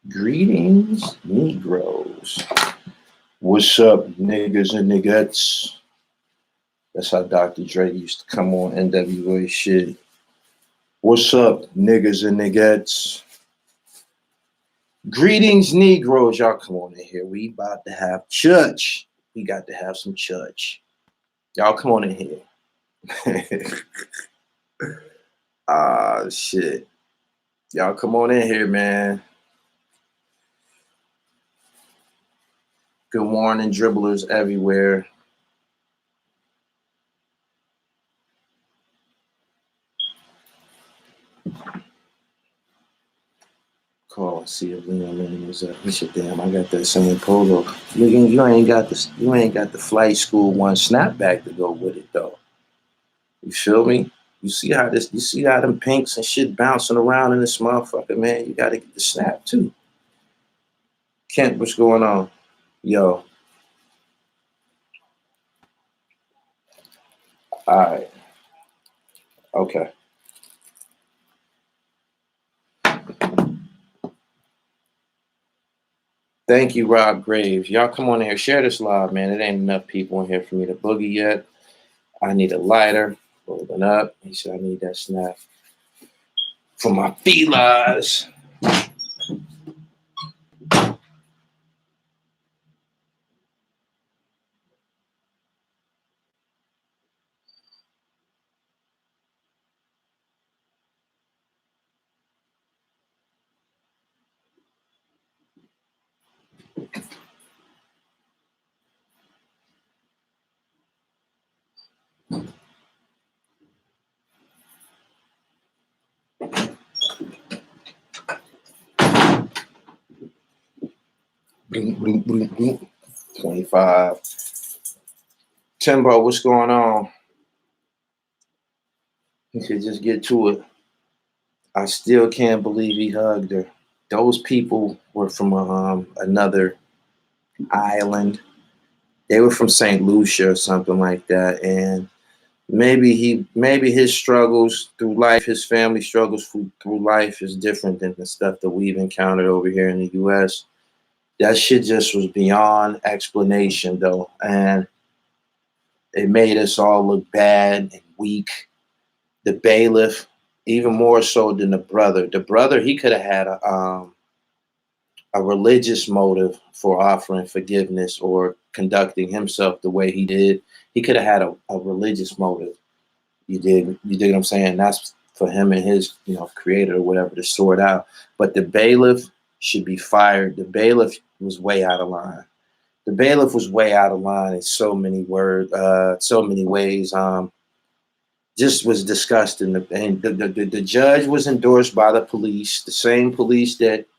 Greetings, Negroes. What's up, niggas and niggettes? That's how Dr. Dre used to come on NWA shit. What's up, niggas and niggettes? Greetings, Negroes. Y'all come on in here. We about to have church. We got to have some church. Y'all come on in here. Shit. Y'all come on in here, man. Good morning, dribblers everywhere. Call, see if Leon was up. He said, "Damn, I got that same polo. You ain't got this. You ain't got the flight school one snapback to go with it though. You feel me? You see how this? You see how them pinks and shit bouncing around in this motherfucker, man? You got to get the snap too." Kent, what's going on? Yo. All right. Okay. Thank you, Rob Graves. Y'all come on in here. Share this live, man. It ain't enough people in here for me to boogie yet. I need a lighter. Rolling up. He said I need that snap for my felines. Boom, boom, boom, boom. 25. Timbo, what's going on? He should just get to it. I still can't believe he hugged her. Those people were from another island. They were from St. Lucia or something like that. And maybe his struggles through life, his family struggles through life is different than the stuff that we've encountered over here in the US. That shit just was beyond explanation though. And it made us all look bad and weak. The bailiff, even more so than the brother. The brother, he could have had a religious motive for offering forgiveness or conducting himself the way he did. He could have had a religious motive. You dig what I'm saying? That's for him and his, creator or whatever to sort out. But the bailiff should be fired. The bailiff was way out of line. The bailiff was way out of line in so many ways. Just was disgusting. And the judge was endorsed by the police, the same police department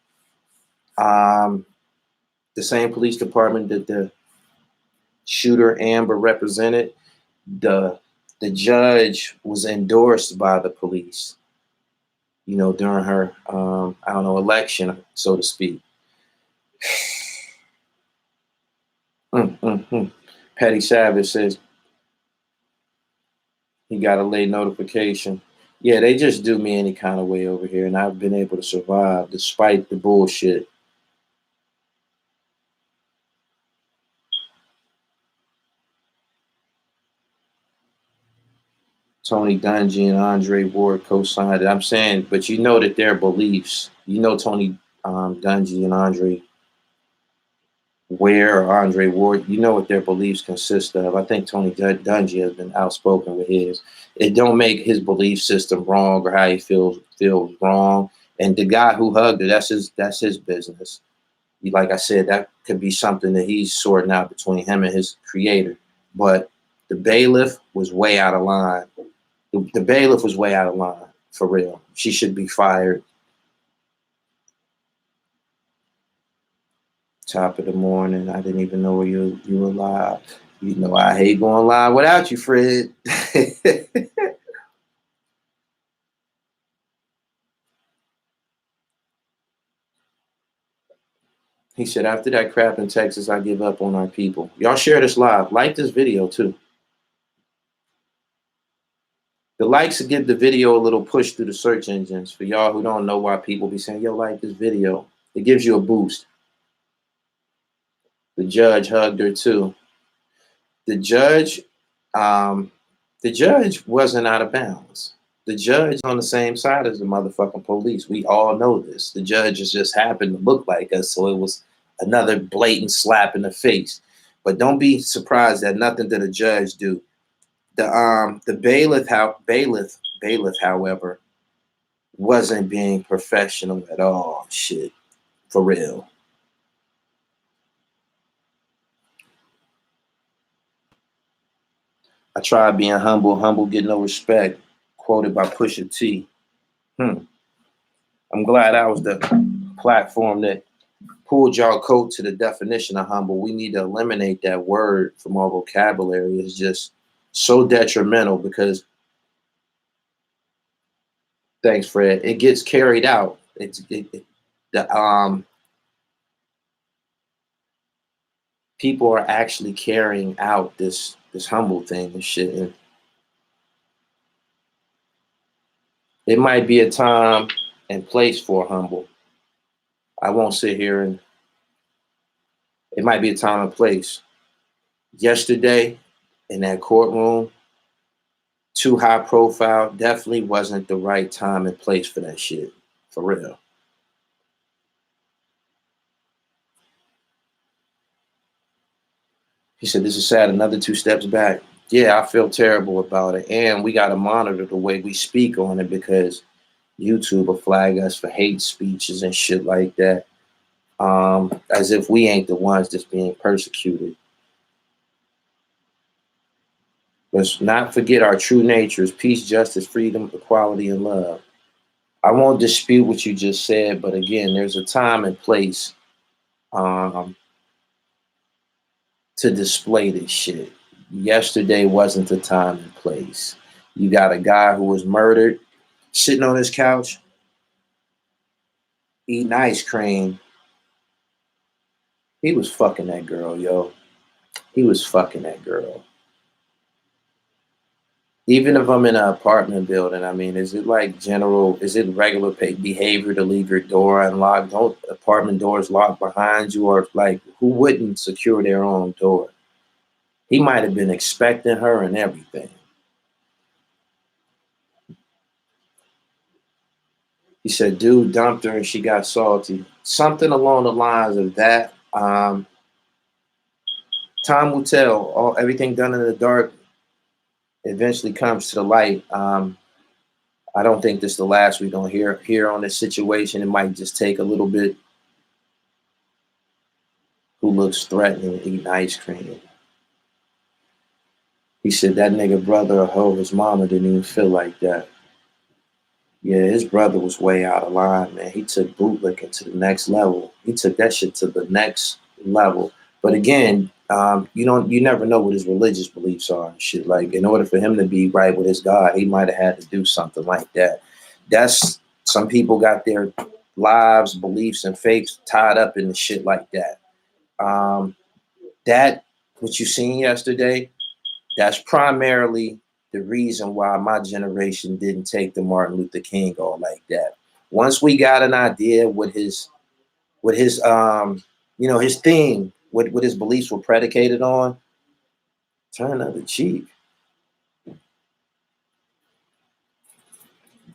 that the shooter Amber represented. The judge was endorsed by the police, during her election, so to speak. Petty Savage says he got a late notification. Yeah, they just do me any kind of way over here, and I've been able to survive despite the bullshit. Tony Dungy and Andre Ward co-signed it. I'm saying, but you know that their beliefs, Tony Dungy and Andre Ware or Andre Ward, you know what their beliefs consist of. I think Tony Dungy has been outspoken with his. It don't make his belief system wrong or how he feels wrong. And the guy who hugged her, that's his business. Like I said, that could be something that he's sorting out between him and his creator. But the bailiff was way out of line. The bailiff was way out of line, for real. She should be fired. Top of the morning. I didn't even know you were live. I hate going live without you, Fred. He said, after that crap in Texas, I give up on our people. Y'all share this live. Like this video, too. The likes will give the video a little push through the search engines. For y'all who don't know why people be saying, yo, like this video. It gives you a boost. The judge hugged her too. The judge, um, the judge wasn't out of bounds. The judge on the same side as the motherfucking police. We all know this. The judge just happened to look like us, so it was another blatant slap in the face. But don't be surprised that nothing that a judge do. The bailiff, however, wasn't being professional at all. Shit, for real. I tried being humble, humble get no respect. Quoted by Pusha T. I'm glad I was the platform that pulled y'all coat to the definition of humble. We need to eliminate that word from our vocabulary. It's just so detrimental because, thanks, Fred, it gets carried out. The people are actually carrying out this humble thing and shit. And it might be a time and place for humble. I won't sit here and it might be a time and place. Yesterday in that courtroom, too high profile, definitely wasn't the right time and place for that shit. For real. He said, "This is sad. Another two steps back." Yeah, I feel terrible about it. And we got to monitor the way we speak on it because YouTube will flag us for hate speeches and shit like that. As if we ain't the ones that's being persecuted. Let's not forget our true natures: peace, justice, freedom, equality, and love. I won't dispute what you just said, but again, there's a time and place um, to display this shit. Yesterday wasn't the time and place. You got a guy who was murdered, sitting on his couch, eating ice cream. He was fucking that girl, yo. He was fucking that girl. Even if I'm in an apartment building, I mean, is it like general, is it regular behavior to leave your door unlocked? Don't apartment doors lock behind you? Or like, who wouldn't secure their own door? He might have been expecting her and everything. He said, dude dumped her and she got salty. Something along the lines of that. Time will tell. Everything done in the dark eventually comes to the light. I don't think this is the last we're gonna hear on this situation. It might just take a little bit. Who looks threatening eating ice cream? He said that nigga brother or hoe, his mama didn't even feel like that. Yeah, his brother was way out of line, man. He took bootlicking to the next level. He took that shit to the next level. But again, you never know what his religious beliefs are and shit. Like, in order for him to be right with his God, he might have had to do something like that. That's some people got their lives, beliefs, and faiths tied up in the shit like that. That what you seen yesterday, that's primarily the reason why my generation didn't take the Martin Luther King all like that. Once we got an idea what his his thing, what his beliefs were predicated on, turn the other cheek.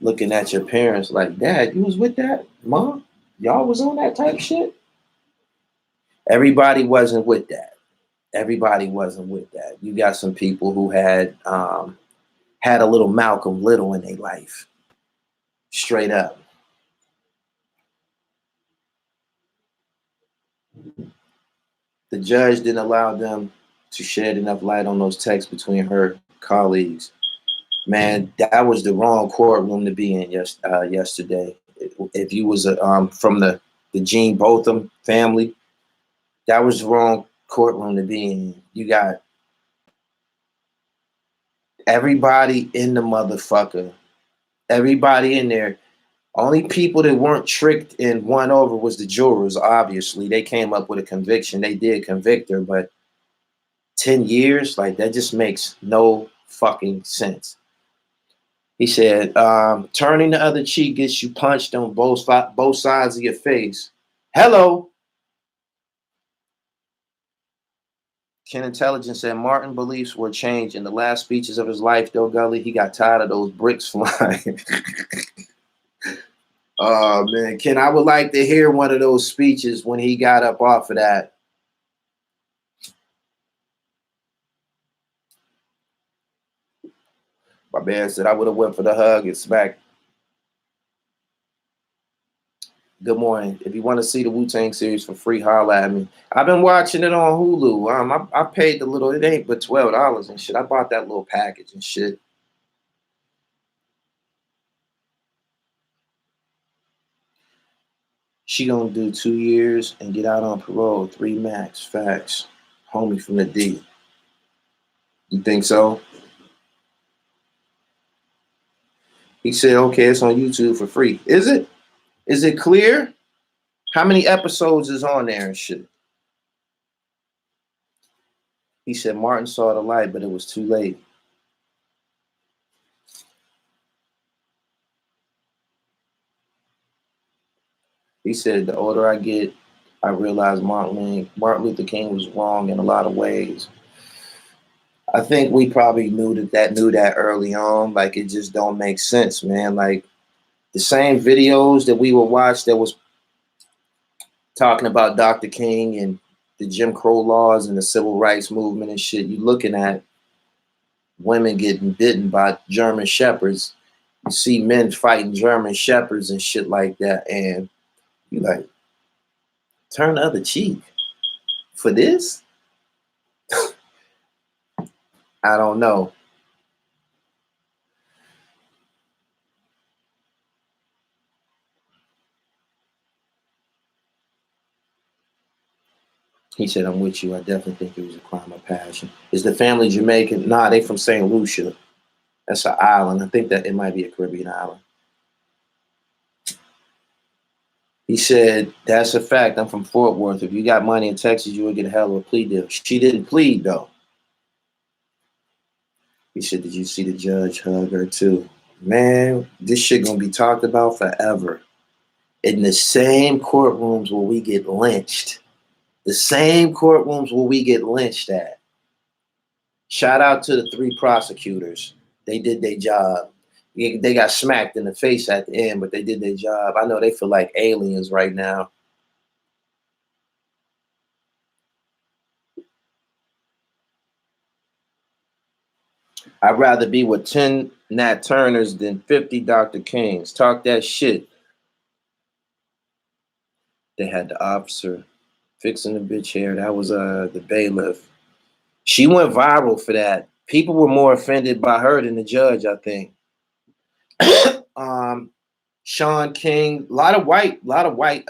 Looking at your parents like, Dad, you was with that? Mom, y'all was on that type shit? Everybody wasn't with that. Everybody wasn't with that. You got some people who had a little Malcolm Little in their life. Straight up. The judge didn't allow them to shed enough light on those texts between her colleagues. Man, that was the wrong courtroom to be in yesterday. If you was from the Gene Botham family, that was the wrong courtroom to be in. You got everybody in the motherfucker. Everybody in there. Only people that weren't tricked and won over was the jurors, obviously. They came up with a conviction. They did convict her, but 10 years, like, that just makes no fucking sense. He said, turning the other cheek gets you punched on both sides of your face. Hello. Ken Intelligence said Martin beliefs were changed in the last speeches of his life, though, Gully. He got tired of those bricks flying. Oh, man. Ken, I would like to hear one of those speeches when he got up off of that. My man said I would have went for the hug and smack. Good morning. If you want to see the Wu-Tang series for free, holla at me. I've been watching it on Hulu. I paid the little, it ain't but $12 and shit. I bought that little package and shit. She gonna do 2 years and get out on parole. 3 max. Facts. Homie from the D. You think so? He said, okay, it's on YouTube for free. Is it? Is it clear? How many episodes is on there and shit? He said Martin saw the light, but it was too late. He said, the older I get, I realize Martin Luther King was wrong in a lot of ways. I think we probably knew that early on. Like, it just don't make sense, man. Like, the same videos that we would watch that was talking about Dr. King and the Jim Crow laws and the civil rights movement and shit, you looking at women getting bitten by German shepherds. You see men fighting German shepherds and shit like that, and you like, turn the other cheek for this? I don't know. He said, I'm with you. I definitely think it was a crime of passion. Is the family Jamaican? Nah, they from St. Lucia. That's an island. I think that it might be a Caribbean island. He said, that's a fact. I'm from Fort Worth. If you got money in Texas, you would get a hell of a plea deal. She didn't plead, though. He said, did you see the judge hug her, too? Man, this shit gonna be talked about forever. In the same courtrooms where we get lynched. The same courtrooms where we get lynched at. Shout out to the 3 prosecutors. They did their job. They got smacked in the face at the end, but they did their job. I know they feel like aliens right now. I'd rather be with 10 Nat Turners than 50 Dr. Kings. Talk that shit. They had the officer fixing the bitch hair. That was the bailiff. She went viral for that. People were more offended by her than the judge, I think. Sean King, a lot of white, a lot of white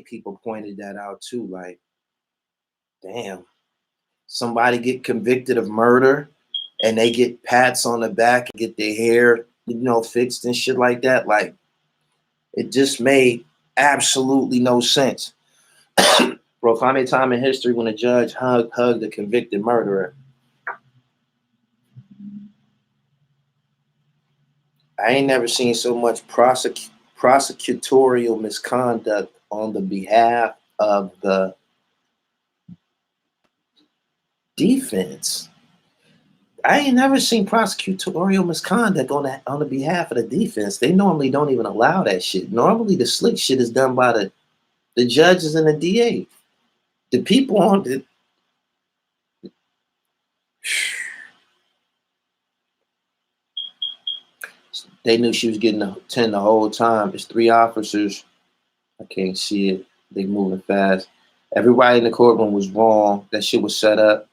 people pointed that out too. Like, damn, somebody get convicted of murder and they get pats on the back and get their hair, fixed and shit like that. Like, it just made absolutely no sense. Bro, find me a time in history when a judge hugged a convicted murderer. I ain't never seen so much prosecutorial misconduct on the behalf of the defense. I ain't never seen prosecutorial misconduct on the behalf of the defense. They normally don't even allow that shit. Normally, the slick shit is done by the judges and the DA. The people on the they knew she was getting a 10 the whole time. It's 3 officers. I can't see it. They moving fast. Everybody in the courtroom was wrong. That shit was set up.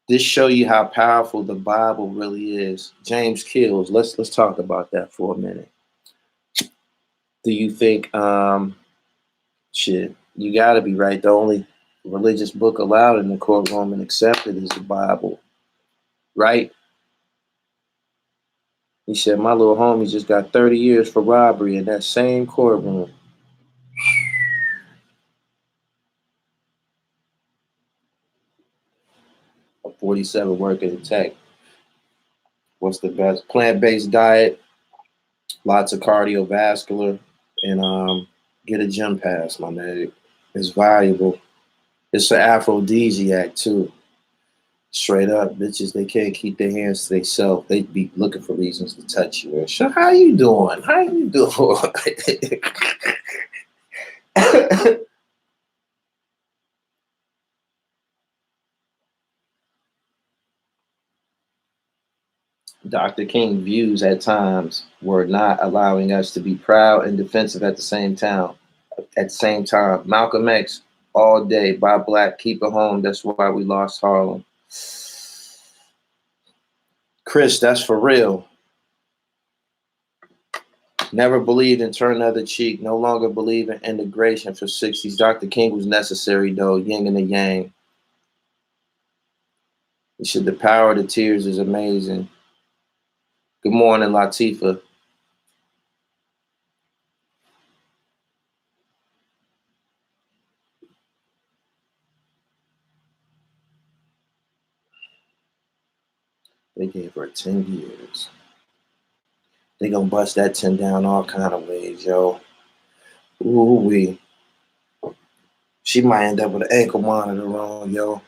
This show you how powerful the Bible really is. James Kills. Let's talk about that for a minute. Do you think shit, you gotta be right. The only religious book allowed in the courtroom and accepted is the Bible. Right? He said, my little homie just got 30 years for robbery in that same courtroom. A 47 working in tech. What's the best? Plant-based diet, lots of cardiovascular. and get a gym pass, my nigga. It's valuable. It's an aphrodisiac too. Straight up, bitches, they can't keep their hands to themselves. They be looking for reasons to touch you. And shit, how you doing? How you doing? Dr. King views at times were not allowing us to be proud and defensive at the same time. At the same time, Malcolm X all day, buy black, keep it home. That's why we lost Harlem. Chris, that's for real. Never believed in turn the other cheek. No longer believe in integration for 60s. Dr. King was necessary though, yin and the yang. He said the power of the tears is amazing. Good morning, Latifa. They gave her 10 years. They gonna bust that 10 down all kind of ways, yo. Ooh-wee. She might end up with an ankle monitor on, yo.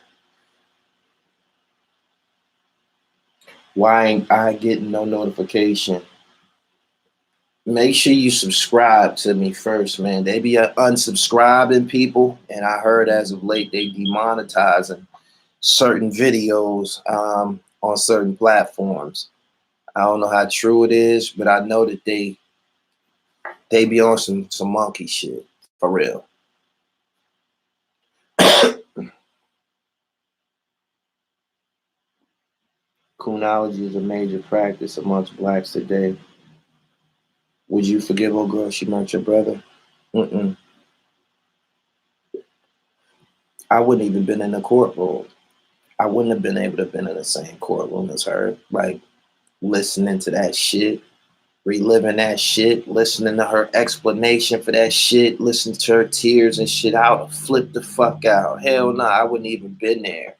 Why ain't I getting no notification? Make sure you subscribe to me first, man. They be unsubscribing people, and I heard as of late they demonetizing certain videos on certain platforms. I don't know how true it is, but I know that they be on some monkey shit for real. Coonology is a major practice amongst blacks today. Would you forgive old girl she murked your brother? Mm-mm. I wouldn't even been in the courtroom. I wouldn't have been able to have been in the same courtroom as her. Like listening to that shit, reliving that shit, listening to her explanation for that shit, listening to her tears and shit. I would have flipped the fuck out. Hell no, I wouldn't even been there.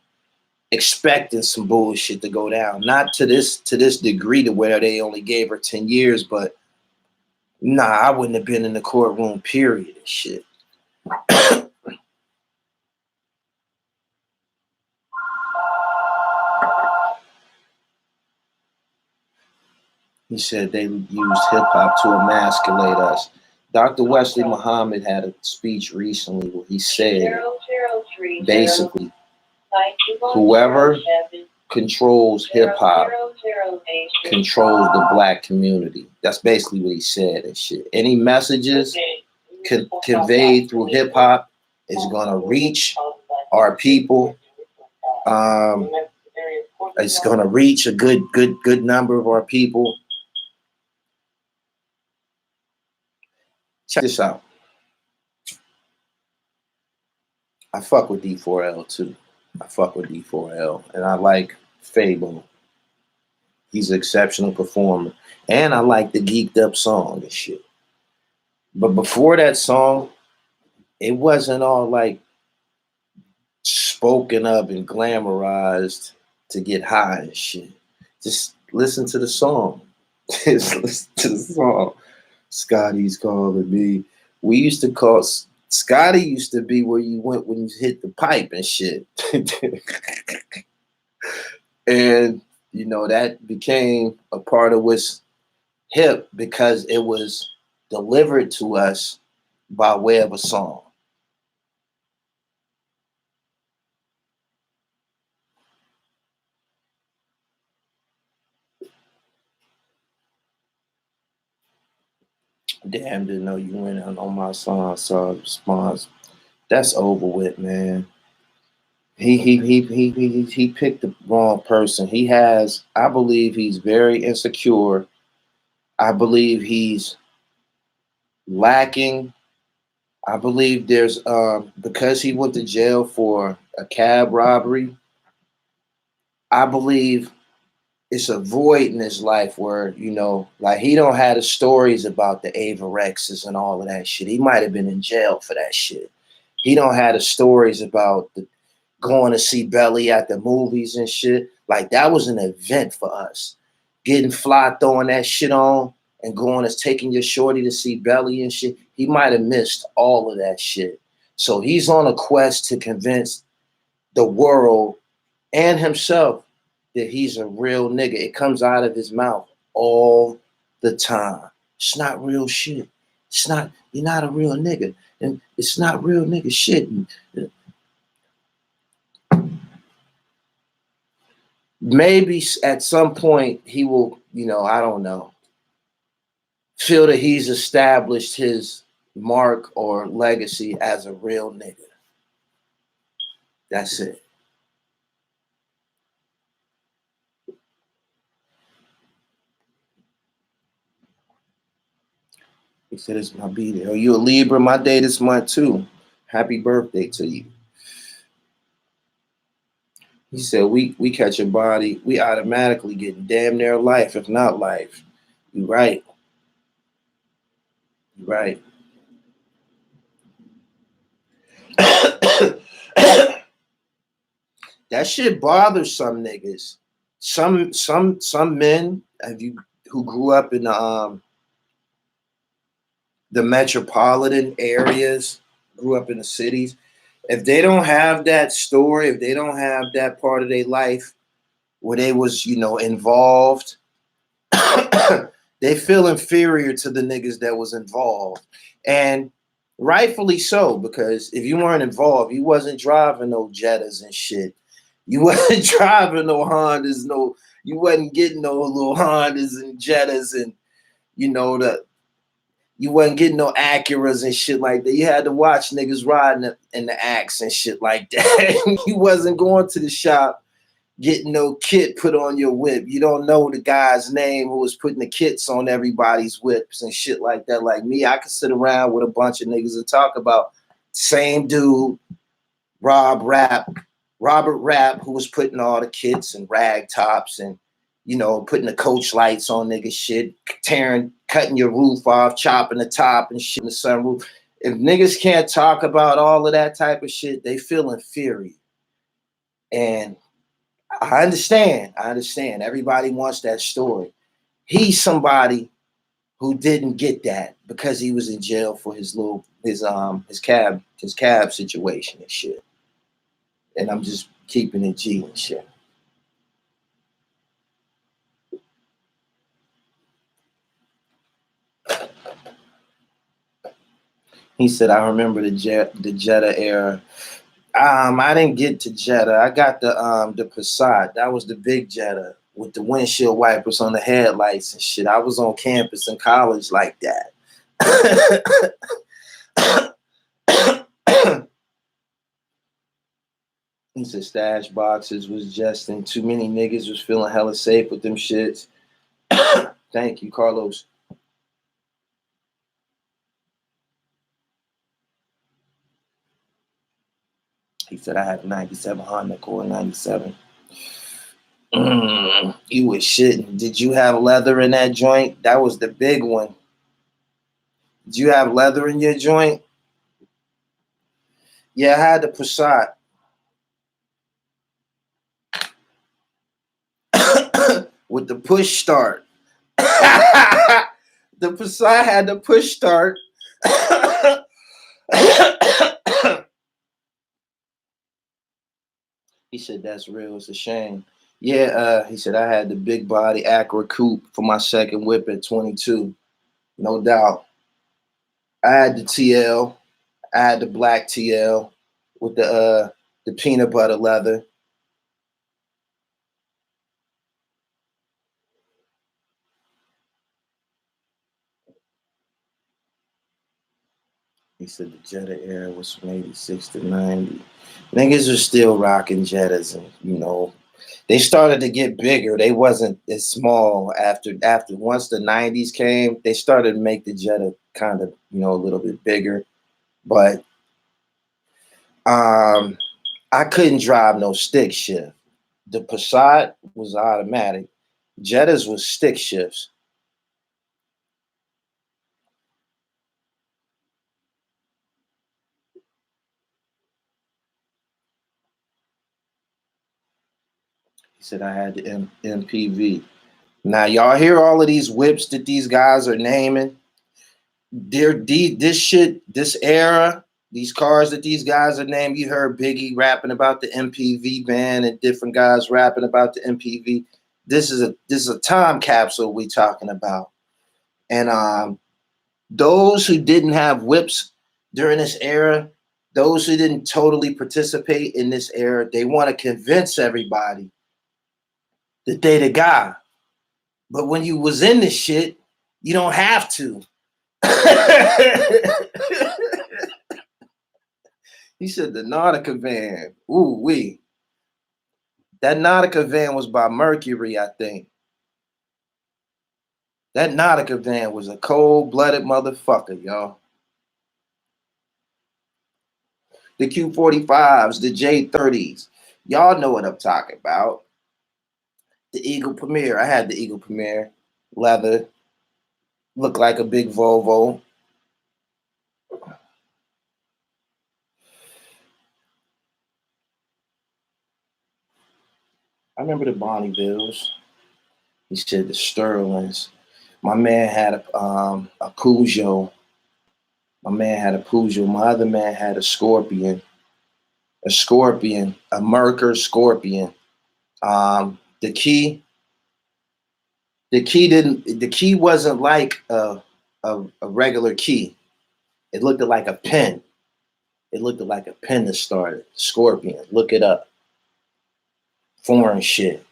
Expecting some bullshit to go down. Not to this degree to where they only gave her 10 years, but nah, I wouldn't have been in the courtroom, period, and shit. He said they used hip-hop to emasculate us. Dr. Wesley Muhammad had a speech recently where he said, basically, whoever controls hip-hop controls the black community. That's basically what he said and shit. Any messages conveyed through hip-hop is going to reach our people. It's going to reach a good number of our people. Check this out. I fuck with D4L too. I fuck with D4L. And I like Fable. He's an exceptional performer. And I like the geeked up song and shit. But before that song, it wasn't all like spoken up and glamorized to get high and shit. Just listen to the song. Just listen to the song. Scotty's calling me. We used to call Scotty used to be where you went when you hit the pipe and shit. And you know that became a part of what's hip because it was delivered to us by way of a song. Damn, didn't know you went out on my song. Saw the response. That's over with, man. He picked the wrong person. He has, I believe, he's very insecure. I believe he's lacking. I believe there's because he went to jail for a cab robbery. I believe it's a void in his life where, you know, like he don't have the stories about the Avorexes and all of that shit. He might have been in jail for that shit. He don't have the stories about going to see Belly at the movies and shit. Like that was an event for us. Getting fly, throwing that shit on. and going and taking your shorty to see Belly and shit, he might have missed all of that shit. So he's on a quest to convince the world and himself that he's a real nigga. It comes out of his mouth all the time. It's not real shit. It's not, you're not a real nigga. And it's not real nigga shit. And maybe at some point he will, I don't know, feel that he's established his mark or legacy as a real nigga. That's it. He said it's my birthday. Are you a Libra? My day this month too. Happy birthday to you. He said we catch a body, we automatically get damn near life, if not life. You right. You right. That shit bothers some niggas. Some men have you who grew up in the metropolitan areas, grew up in the cities. If they don't have that story, if they don't have that part of their life where they was, involved, they feel inferior to the niggas that was involved. And rightfully so, because if you weren't involved, you wasn't driving no Jettas and shit. You wasn't driving no Hondas, you wasn't getting no little Hondas and Jettas and you wasn't getting no Acuras and shit like that. You had to watch niggas riding in the Axe and shit like that. You wasn't going to the shop getting no kit put on your whip. You don't know the guy's name who was putting the kits on everybody's whips and shit like that. Like me, I could sit around with a bunch of niggas and talk about same dude, Robert Rapp, who was putting all the kits and rag tops and putting the coach lights on nigga shit, cutting your roof off, chopping the top and shit in the sunroof. If niggas can't talk about all of that type of shit, they feel inferior. And I understand. Everybody wants that story. He's somebody who didn't get that because he was in jail for his cab situation and shit. And I'm just keeping it G and shit. He said, I remember the Jetta era. I didn't get to Jetta. I got the Passat. That was the big Jetta with the windshield wipers on the headlights and shit. I was on campus in college like that. He said stash boxes was just and too many niggas was feeling hella safe with them shits. Thank you, Carlos. He said I had a 97 Honda Core 97. You was shitting. Did you have leather in that joint? That was the big one. Did you have leather in your joint? Yeah, I had the Passat. With the push start. The Passat had the push start. He said that's real. It's a shame. Yeah, he said I had the big body Acura coupe for my second whip at 22. No doubt. I had the TL. I had the black TL with the peanut butter leather. He said the Jetta era was from 86 to 90. Niggas are still rocking Jettas and they started to get bigger. They wasn't as small after once the 90s came, they started to make the Jetta kind of, a little bit bigger. But I couldn't drive no stick shift. The Passat was automatic. Jettas was stick shifts. He said I had the MPV. Now y'all hear all of these whips that these guys are naming. This shit, this era, these cars that these guys are named. You heard Biggie rapping about the MPV ban and different guys rapping about the MPV. This is a time capsule we talking about. And those who didn't have whips during this era, those who didn't totally participate in this era, they want to convince everybody that they the guy. But when you was in this shit, you don't have to. He said the Nautica van. Ooh wee. That Nautica van was by Mercury, I think. That Nautica van was a cold-blooded motherfucker, y'all. The Q45s, the J30s. Y'all know what I'm talking about. The Eagle Premier. I had the Eagle Premier. Leather. Looked like a big Volvo. I remember the Bonnievilles. He said the Sterlings. My man had a Peugeot. My man had a Peugeot. My other man had a Scorpion. A Merker Scorpion. The key the key wasn't like a regular key. It looked like a pen. It looked like a pen to start it. Scorpion. Look it up. Foreign shit.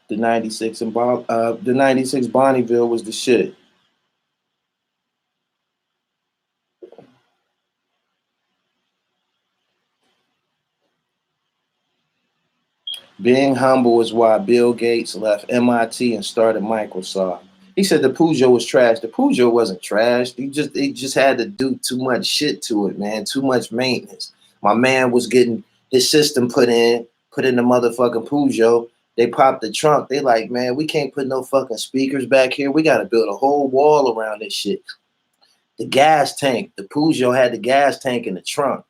The 96 and the 96 Bonneville was the shit. Being humble is why Bill Gates left MIT and started Microsoft. He said the Peugeot was trash. The Peugeot wasn't trash. He just had to do too much shit to it, man. Too much maintenance. My man was getting his system put in the motherfucking Peugeot. They popped the trunk. They like, man, we can't put no fucking speakers back here. We got to build a whole wall around this shit. The gas tank. The Peugeot had the gas tank in the trunk.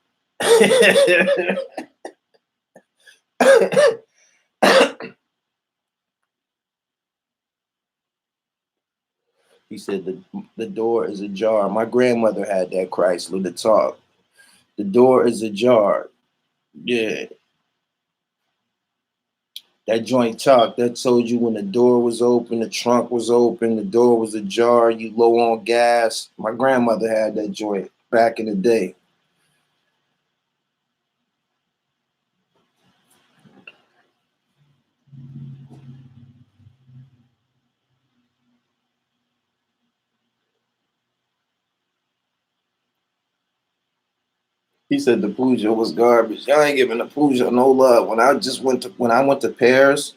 He said the door is ajar. My grandmother had that Chrysler to talk. The door is ajar. Yeah. That joint talk that told you when the door was open, the trunk was open, the door was ajar, you low on gas. My grandmother had that joint back in the day. He said the Peugeot was garbage. I ain't giving the Peugeot no love. When I went to Paris,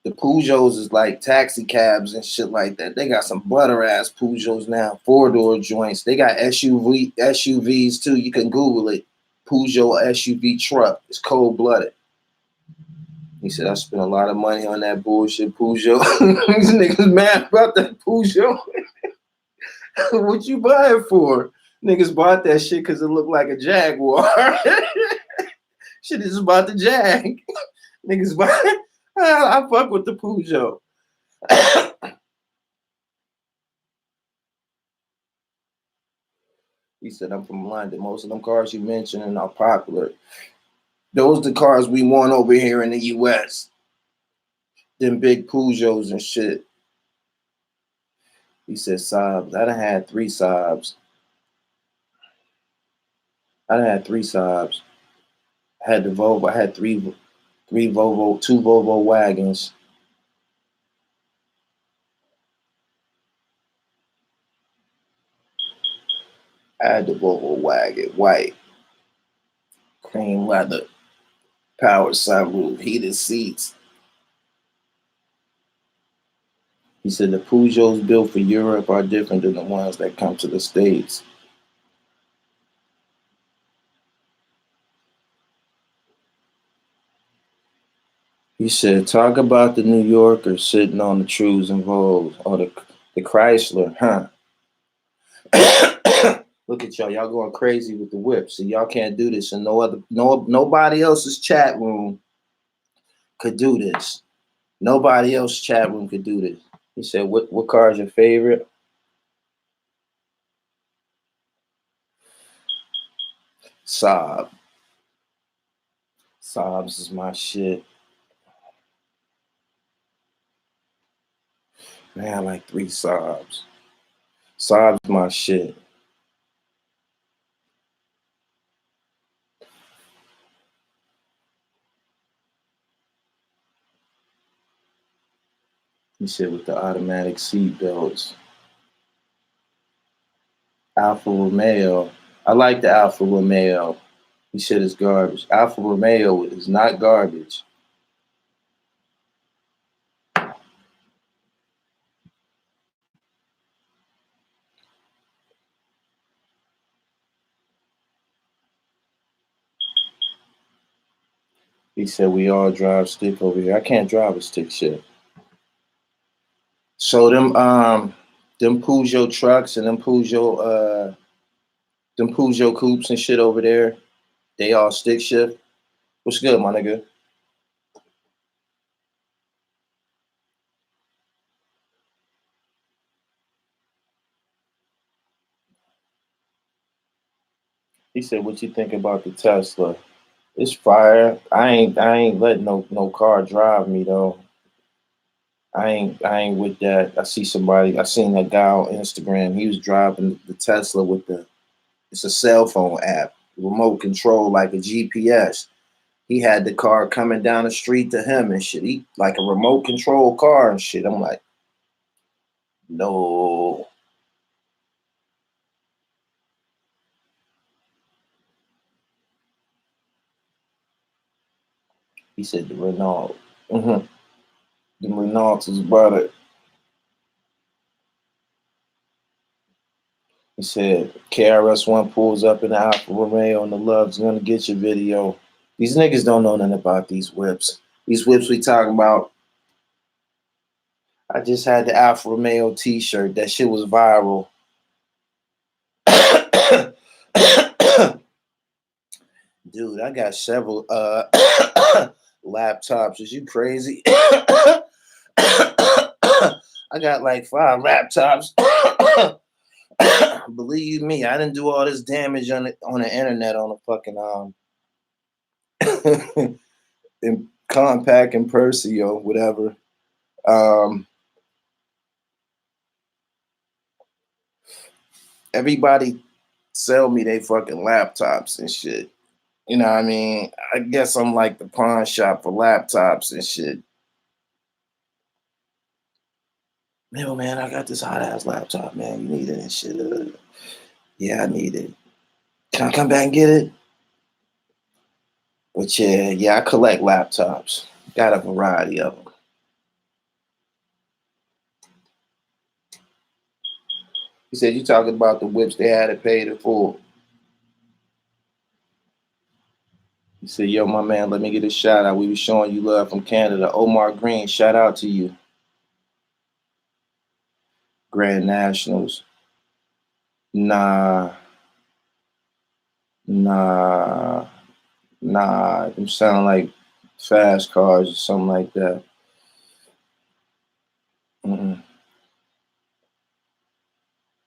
the Peugeots is like taxi cabs and shit like that. They got some butter ass Peugeots now, 4-door joints. They got SUVs too. You can Google it. Peugeot SUV truck. It's cold blooded. He said I spent a lot of money on that bullshit Peugeot. These niggas mad about that Peugeot. What you buy it for? Niggas bought that shit because it looked like a Jaguar. Shit is about the Jag. Niggas buy it. I fuck with the Peugeot. He said, I'm from London. Most of them cars you mentioned are popular. Those are the cars we want over here in the US. Them big Peugeots and shit. He said, Saabs. I done had 3 Saabs. I had the Volvo. I had two Volvo wagons. I had the Volvo wagon, white, cream leather, power sunroof, heated seats. He said the Peugeots built for Europe are different than the ones that come to the States. He said, talk about the New Yorkers sitting on the Trues and Vogues or the Chrysler, huh? Look at y'all. Y'all going crazy with the whip. So y'all can't do this, and nobody else's chat room could do this. Nobody else's chat room could do this. He said, "What car is your favorite?" Saab. Saabs is my shit. Man, I like 3 Saabs. Saab's my shit. He said with the automatic seat belts. Alfa Romeo. I like the Alfa Romeo. He said it's garbage. Alfa Romeo is not garbage. He said we all drive stick over here. I can't drive a stick shit. So them Peugeot trucks and them Peugeot coupes and shit over there, they all stick shift. What's good, my nigga? He said, "What you think about the Tesla?" It's fire. I ain't letting no car drive me though. I ain't with that. I seen that guy on Instagram. He was driving the Tesla with it's a cell phone app, remote control like a GPS. He had the car coming down the street to him and shit. He like a remote control car and shit. I'm like, no. He said the Renault. The Renault is better. He said KRS-One pulls up in the Alfa Romeo and the Love's gonna get your video. These niggas don't know nothing about these whips. These whips we talking about. I just had the Alfa Romeo t-shirt. That shit was viral. Dude, I got several laptops. Is you crazy? I got like 5 laptops. Believe me, I didn't do all this damage on the internet on a fucking in Compact and Perseo, whatever. Everybody sell me they fucking laptops and shit. You know what I mean? I guess I'm like the pawn shop for laptops and shit. Yo, man, I got this hot ass laptop, man. You need it and shit. Yeah, I need it. Can I come back and get it? But yeah, I collect laptops. Got a variety of them. He said you talking about the whips they had to pay the full. He said, yo, my man, let me get a shout out. We was showing you love from Canada. Omar Green, shout out to you. Grand Nationals. Nah. Them sound like fast cars or something like that. Mm-mm.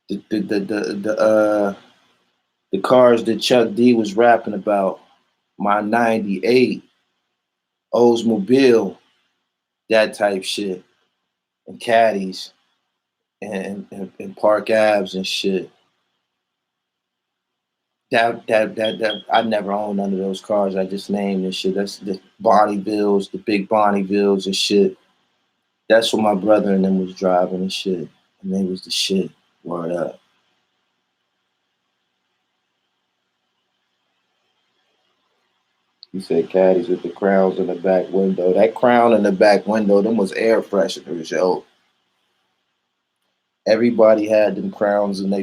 The cars that Chuck D was rapping about, my 98, Oldsmobile, that type shit, and caddies and Park Abs and shit. That I never owned none of those cars I just named and shit. That's the Bonnievilles, the big Bonnievilles and shit. That's what my brother and them was driving and shit. And they was the shit. Word up. He said caddies with the crowns in the back window. That crown in the back window, them was air fresheners, yo. Everybody had them crowns in they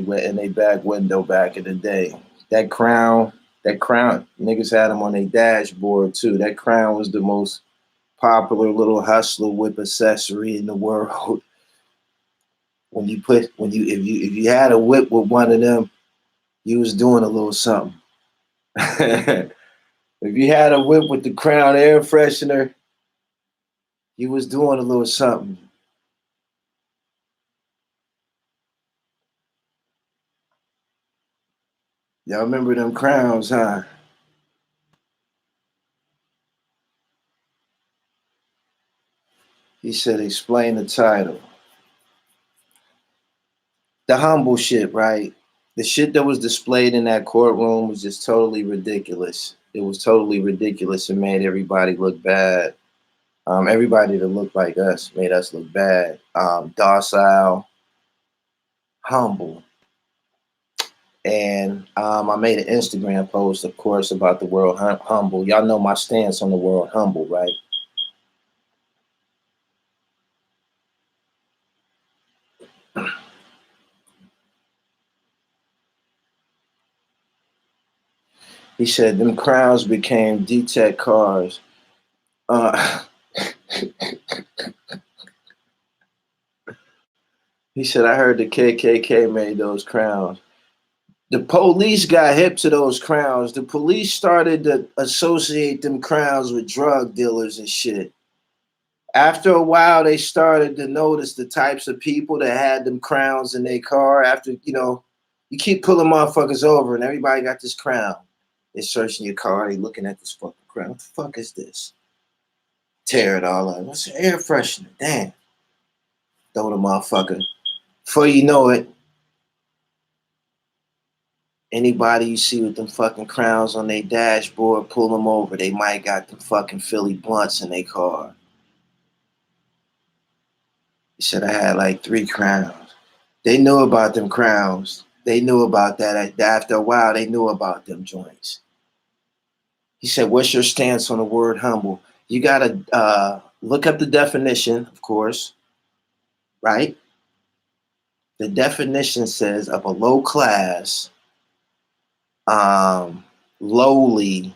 back window back in the day. That crown, niggas had them on their dashboard too. That crown was the most popular little hustler whip accessory in the world. If you had a whip with one of them, you was doing a little something. If you had a whip with the Crown air freshener, you was doing a little something. Y'all remember them crowns, huh? He said, explain the title. The humble shit, right? The shit that was displayed in that courtroom was just totally ridiculous. It was totally ridiculous and made everybody look bad. Everybody that looked like us made us look bad. Docile, humble. And I made an Instagram post, of course, about the word humble. Y'all know my stance on the word humble, right? He said them crowns became D-Tech cars. Uh, he said, I heard the KKK made those crowns. The police got hip to those crowns. The police started to associate them crowns with drug dealers and shit. After a while, they started to notice the types of people that had them crowns in their car. After, you keep pulling motherfuckers over and everybody got this crown. They're searching your car. They looking at this fucking crown. What the fuck is this? Tear it all up. What's the air freshener? Damn. Throw the motherfucker. Before you know it, anybody you see with them fucking crowns on their dashboard, pull them over. They might got them fucking Philly blunts in their car. He said I had like 3 crowns. They knew about them crowns. They knew about that. After a while, they knew about them joints. He said, what's your stance on the word humble? You got to look up the definition, of course, right? The definition says of a low class, lowly,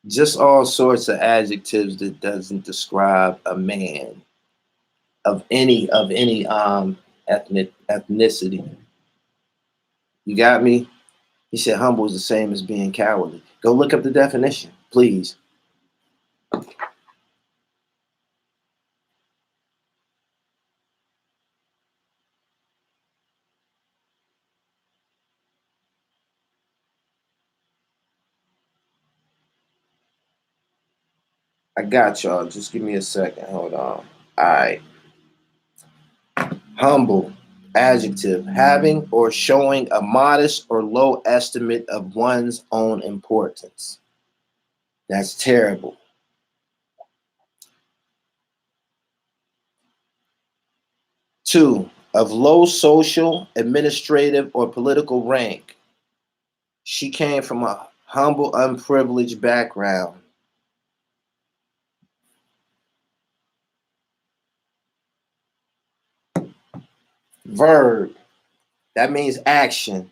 just all sorts of adjectives that doesn't describe a man of any ethnicity. You got me? He said humble is the same as being cowardly. Go look up the definition, please. I got y'all. Just give me a second. Hold on. All right. Humble, adjective, having or showing a modest or low estimate of one's own importance. That's terrible. Two, of low social, administrative, or political rank. She came from a humble, unprivileged background. Verb, that means action.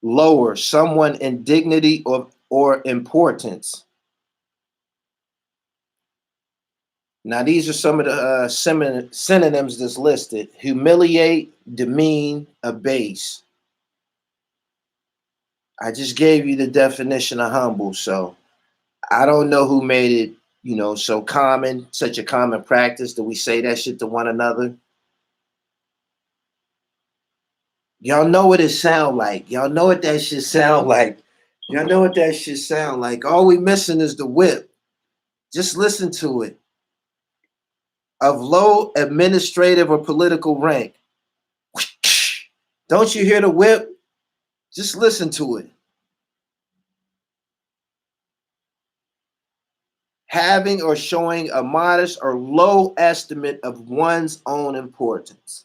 Lower, someone in dignity or importance. Now, these are some of the synonyms that's listed. Humiliate, demean, abase. I just gave you the definition of humble, so I don't know who made it, so common, such a common practice that we say that shit to one another. Y'all know what it sound like. Y'all know what that shit sound like. Y'all know what that shit sound like. All we missing is the whip. Just listen to it. Of low administrative or political rank. Don't you hear the whip? Just listen to it. Having or showing a modest or low estimate of one's own importance.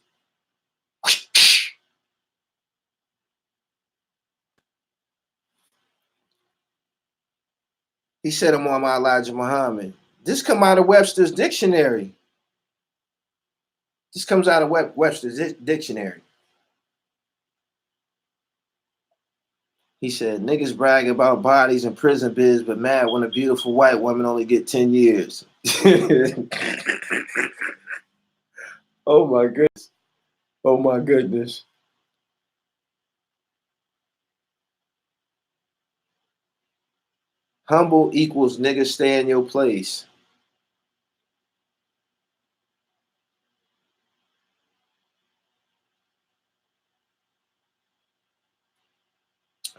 He said, I'm on my Elijah Muhammad. This come out of Webster's dictionary. This comes out of Webster's dictionary. He said, niggas brag about bodies in prison biz, but mad when a beautiful white woman only get 10 years. Oh my goodness. Oh my goodness. Humble equals nigga stay in your place.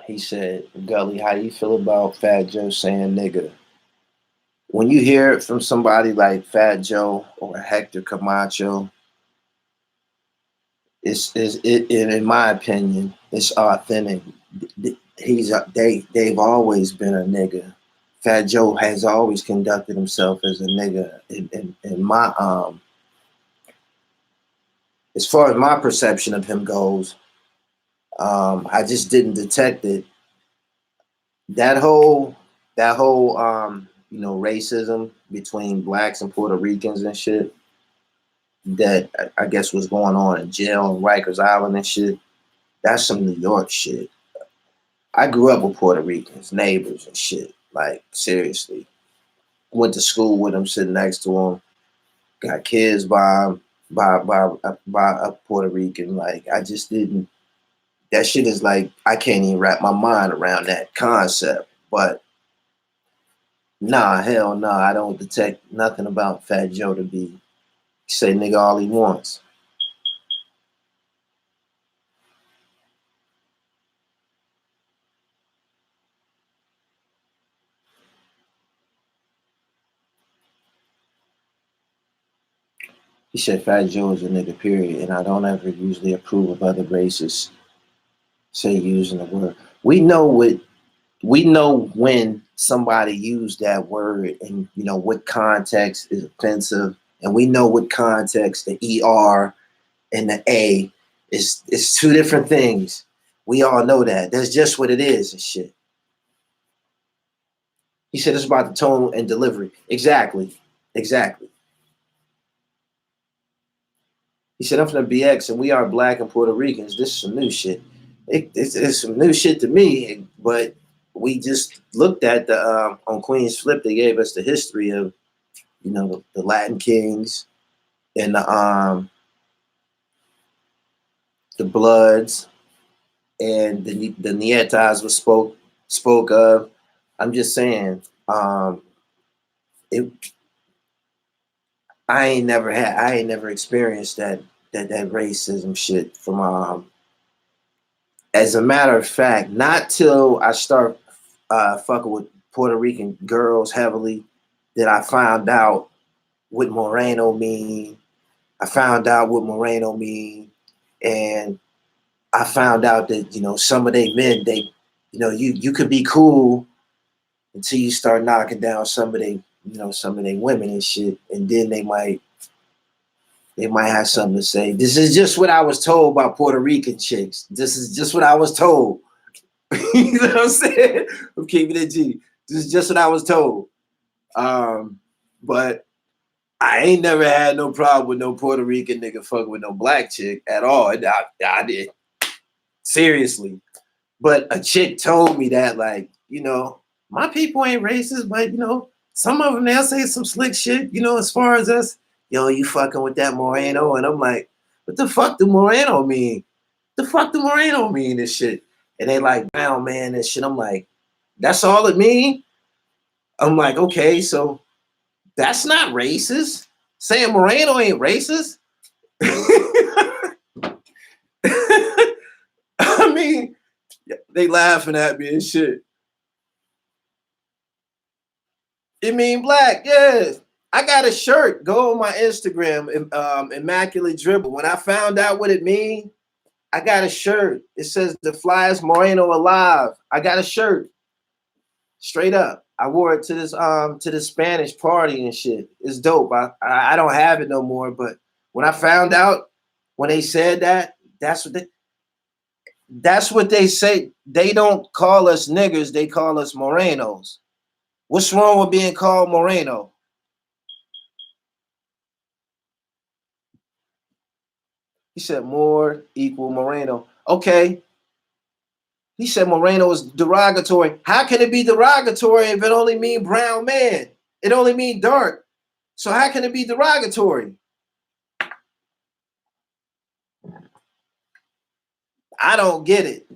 He said, Gully, how do you feel about Fat Joe saying nigga? When you hear it from somebody like Fat Joe or Hector Camacho, in my opinion, it's authentic. They've always been a nigga. Fat Joe has always conducted himself as a nigga. In my as far as my perception of him goes, I just didn't detect it. That whole racism between blacks and Puerto Ricans and shit that I guess was going on in jail in Rikers Island and shit. That's some New York shit. I grew up with Puerto Ricans, neighbors and shit. Like seriously, went to school with them, sitting next to them. Got kids by a Puerto Rican. Like I just didn't. That shit is like I can't even wrap my mind around that concept. But nah, hell nah, I don't detect nothing about Fat Joe to be say nigga all he wants. He said Fat Joe is a nigga, period, and I don't ever usually approve of other races say using the word. We know when somebody used that word and what context is offensive, and we know what context the ER and the A is. It's two different things. We all know that. That's just what it is and shit. He said it's about the tone and delivery. Exactly. Exactly. He said, I'm from the BX and we are black and Puerto Ricans. This is some new shit. It's some new shit to me, but we just looked at the on Queen's Flip. They gave us the history of the Latin Kings and the Bloods and the Nietas was spoke of. I'm just saying, it. I ain't never experienced that racism shit from as a matter of fact, not till I start fucking with Puerto Rican girls heavily that I found out what Moreno mean. I found out what Moreno mean, and I found out that some of they men you could be cool until you start knocking down some of they women and shit, and then they might have something to say. This is just what I was told by Puerto Rican chicks. This is just what I was told. You know what I'm saying? I'm keeping it G. This is just what I was told. But I ain't never had no problem with no Puerto Rican nigga fucking with no black chick at all. I did. Seriously. But a chick told me that, like, my people ain't racist, but, some of them, they'll say some slick shit, as far as us. Yo, you fucking with that Moreno. And I'm like, what the fuck do Moreno mean? The fuck do Moreno mean and shit? And they like, brown man and shit. I'm like, that's all it mean? I'm like, okay, so that's not racist. Saying Moreno ain't racist? I mean, they laughing at me and shit. It mean black, yes. I got a shirt. Go on my Instagram, Immaculate Dribble. When I found out what it mean, I got a shirt. It says the flyest Moreno alive. I got a shirt. Straight up. I wore it to this Spanish party and shit. It's dope. I don't have it no more, but when I found out when they said that, that's what they say. They don't call us niggers, they call us Morenos. What's wrong with being called Moreno? He said more equal Moreno. Okay. He said Moreno is derogatory. How can it be derogatory if it only mean brown man? It only mean dark. So how can it be derogatory? I don't get it.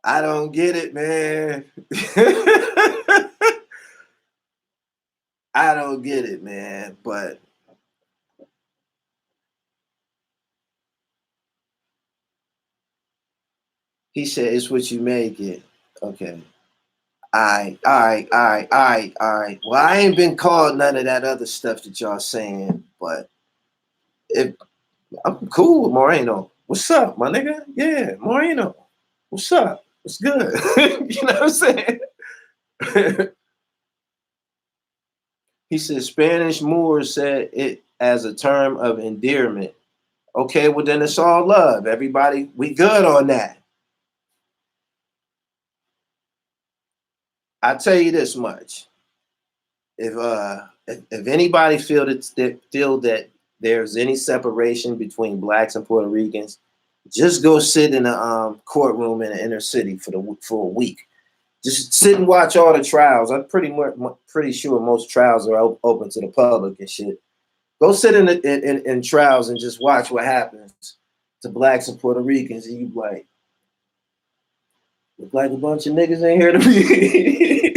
I don't get it, man. I don't get it, man. But he said it's what you make it. Okay. All right. Well, I ain't been called none of that other stuff that y'all saying, but if I'm cool with Moreno. What's up, my nigga? Yeah, Moreno. What's up? What's good? You know what I'm saying? He said Spanish Moors said it as a term of endearment. Okay, well then it's all love. Everybody, we good on that. I tell you this much: if anybody feel that there's any separation between blacks and Puerto Ricans, just go sit in a courtroom in the inner city for a week. Just sit and watch all the trials. I'm pretty sure most trials are open to the public and shit. Go sit in trials and just watch what happens to blacks and Puerto Ricans, and you like look like a bunch of niggas ain't here to be.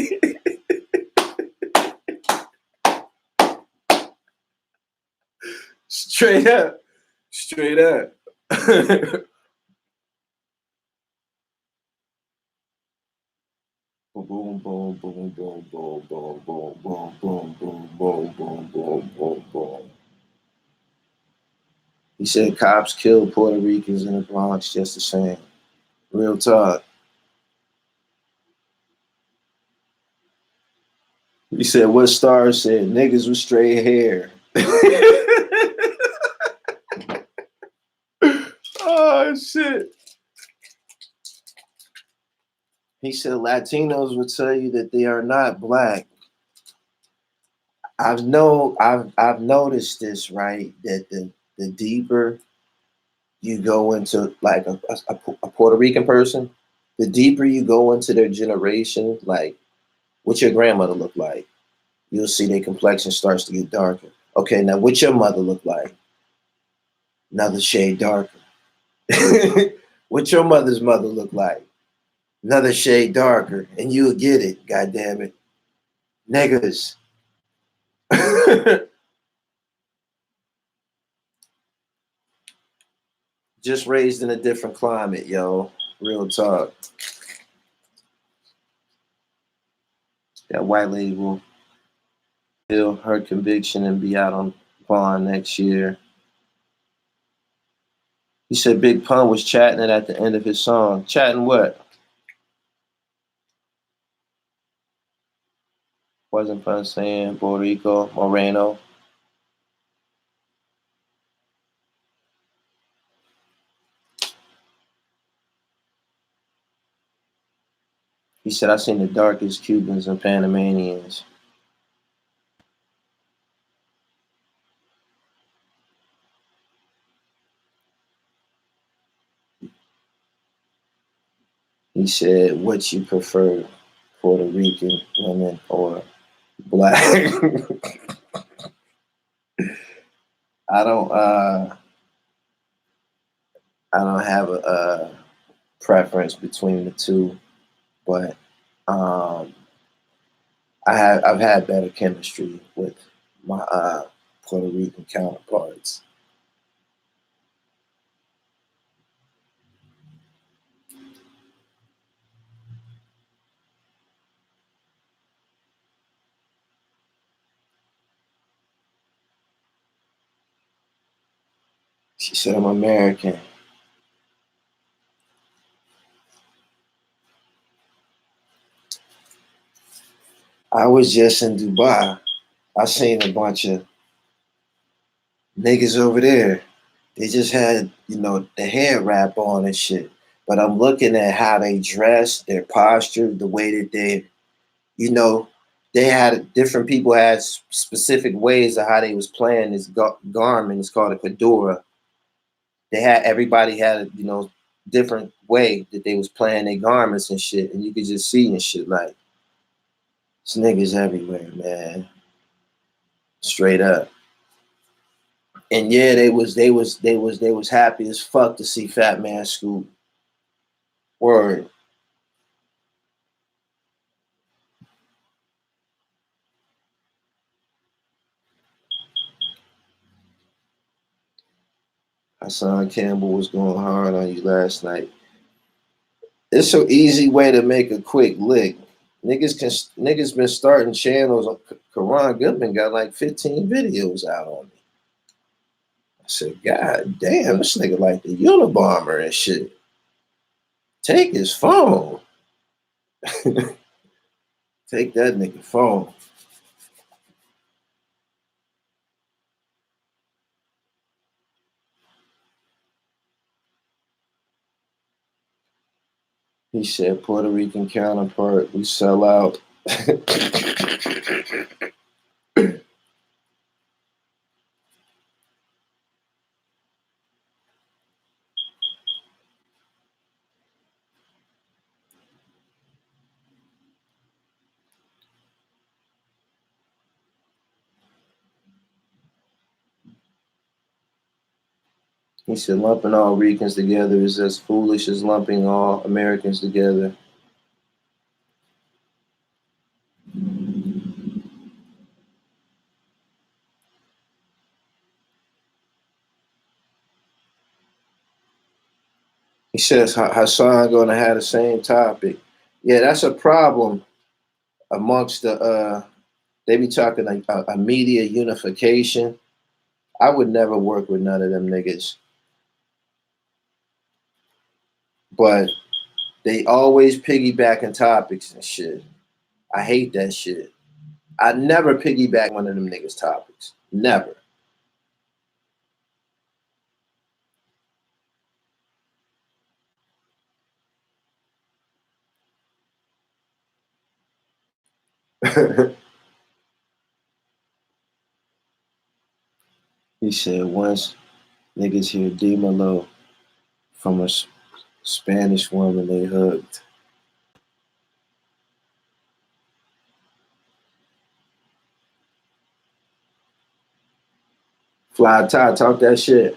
Straight up, straight up. Boom, boom, boom, boom, boom, boom, boom, boom, boom, boom, boom, boom, boom, boom, boom. He said cops killed Puerto Ricans in the Bronx just the same. Real talk. He said what Star said, niggas with straight hair. Oh shit. He said Latinos will tell you that they are not black. I've noticed this, right? That the deeper you go into like a Puerto Rican person, the deeper you go into their generation, like what your grandmother looked like, you'll see their complexion starts to get darker. Okay, now what your mother looked like, another shade darker. What your mother's mother looked like, another shade darker, and you'll get it. God damn it, niggas. Just raised in a different climate, yo. Real talk. That white lady will feel her conviction and be out on bond next year. He said Big Pun was chatting it at the end of his song. Chatting what? Wasn't Pun saying Puerto Rico, Moreno? He said, I seen the darkest Cubans and Panamanians. He said, what you prefer, Puerto Rican women or black? I don't I don't have a preference between the two, but um I've had better chemistry with my Puerto Rican counterparts. She said I'm American. I was just in Dubai. I seen a bunch of niggas over there. They just had, the hair wrap on and shit. But I'm looking at how they dress, their posture, the way that you know, they had different people had specific ways of how they was playing this garment. It's called a fedora. Everybody had a different way that they was playing their garments and shit, and you could just see and shit like it's niggas everywhere, man. Straight up. And yeah, they was happy as fuck to see Fat Man Scoop. Word. Hassan Campbell was going hard on you last night. It's an easy way to make a quick lick. Niggas been starting channels. Karan Goodman got like 15 videos out on me. I said, God damn, this nigga like the Unabomber and shit. Take his phone. Take that nigga phone. He said, Puerto Rican counterpart, we sell out. He said, lumping all Ricans together is as foolish as lumping all Americans together. He says Hassan gonna have the same topic. Yeah, that's a problem amongst the. They be talking like a media unification. I would never work with none of them niggas, but they always piggybacking topics and shit. I hate that shit. I never piggyback one of them niggas' topics. Never. He said once niggas hear D Malo from a Spanish woman they hugged. Fly Tie, talk that shit.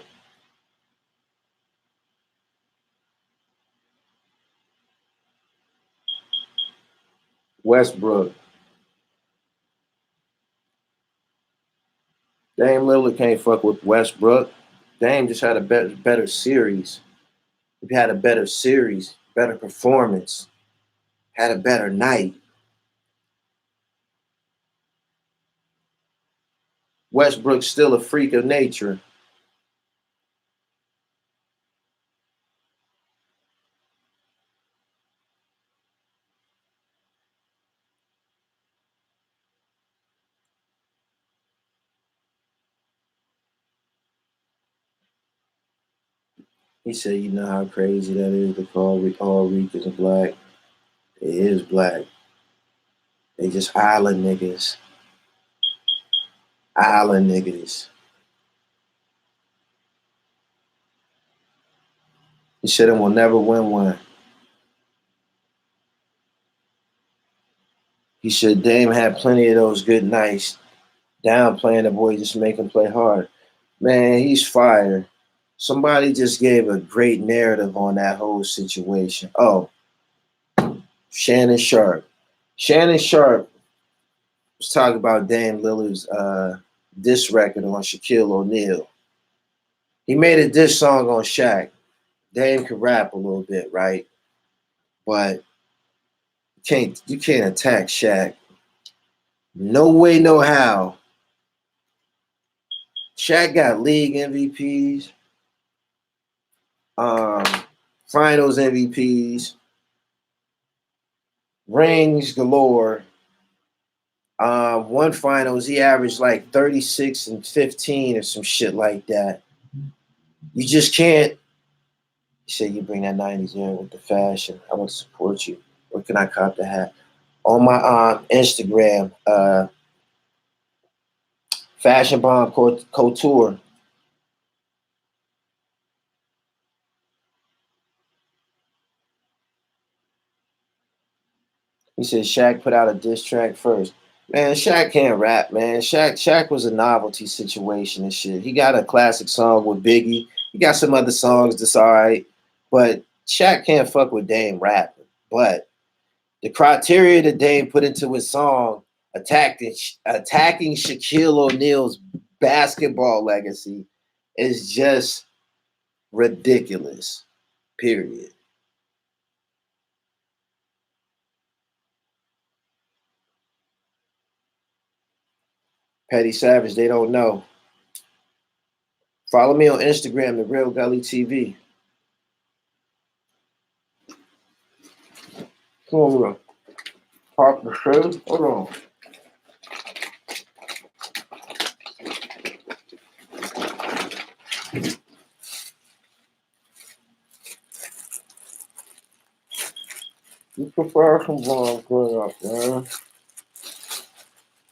Westbrook. Dame Lillard can't fuck with Westbrook. Dame just had a better series. He had a better series, better performance, had a better night. Westbrook's still a freak of nature. He said, you know how crazy that is to call all Ricans black. It is black. They just island niggas. Island niggas. He said it will never win one. He said Dame had plenty of those good nights. Downplaying the boy, just make him play hard. Man, he's fire. Somebody just gave a great narrative on that whole situation. Oh, Shannon Sharp. Shannon Sharp was talking about Dame Lillard's diss record on Shaquille O'Neal. He made a diss song on Shaq. Dame could rap a little bit, right? But you can't attack Shaq. No way, no how. Shaq got league MVPs, um, finals MVPs, rings galore. One finals, he averaged like 36 and 15 or some shit like that. You just can't. You say you bring that 90s in with the fashion. I want to support you. Where can I cop the hat? On my Instagram, Fashion Bomb Couture. He said Shaq put out a diss track first. Man, Shaq can't rap, man. Shaq was a novelty situation and shit. He got a classic song with Biggie. He got some other songs that's all right, but Shaq can't fuck with Dame rapping. But the criteria that Dame put into his song, attacking Shaquille O'Neal's basketball legacy, is just ridiculous. Period. Petty Savage, they don't know. Follow me on Instagram, the Real Gully TV. Come on, bro. Park the show. Hold on. You prefer some blonde growing up, man.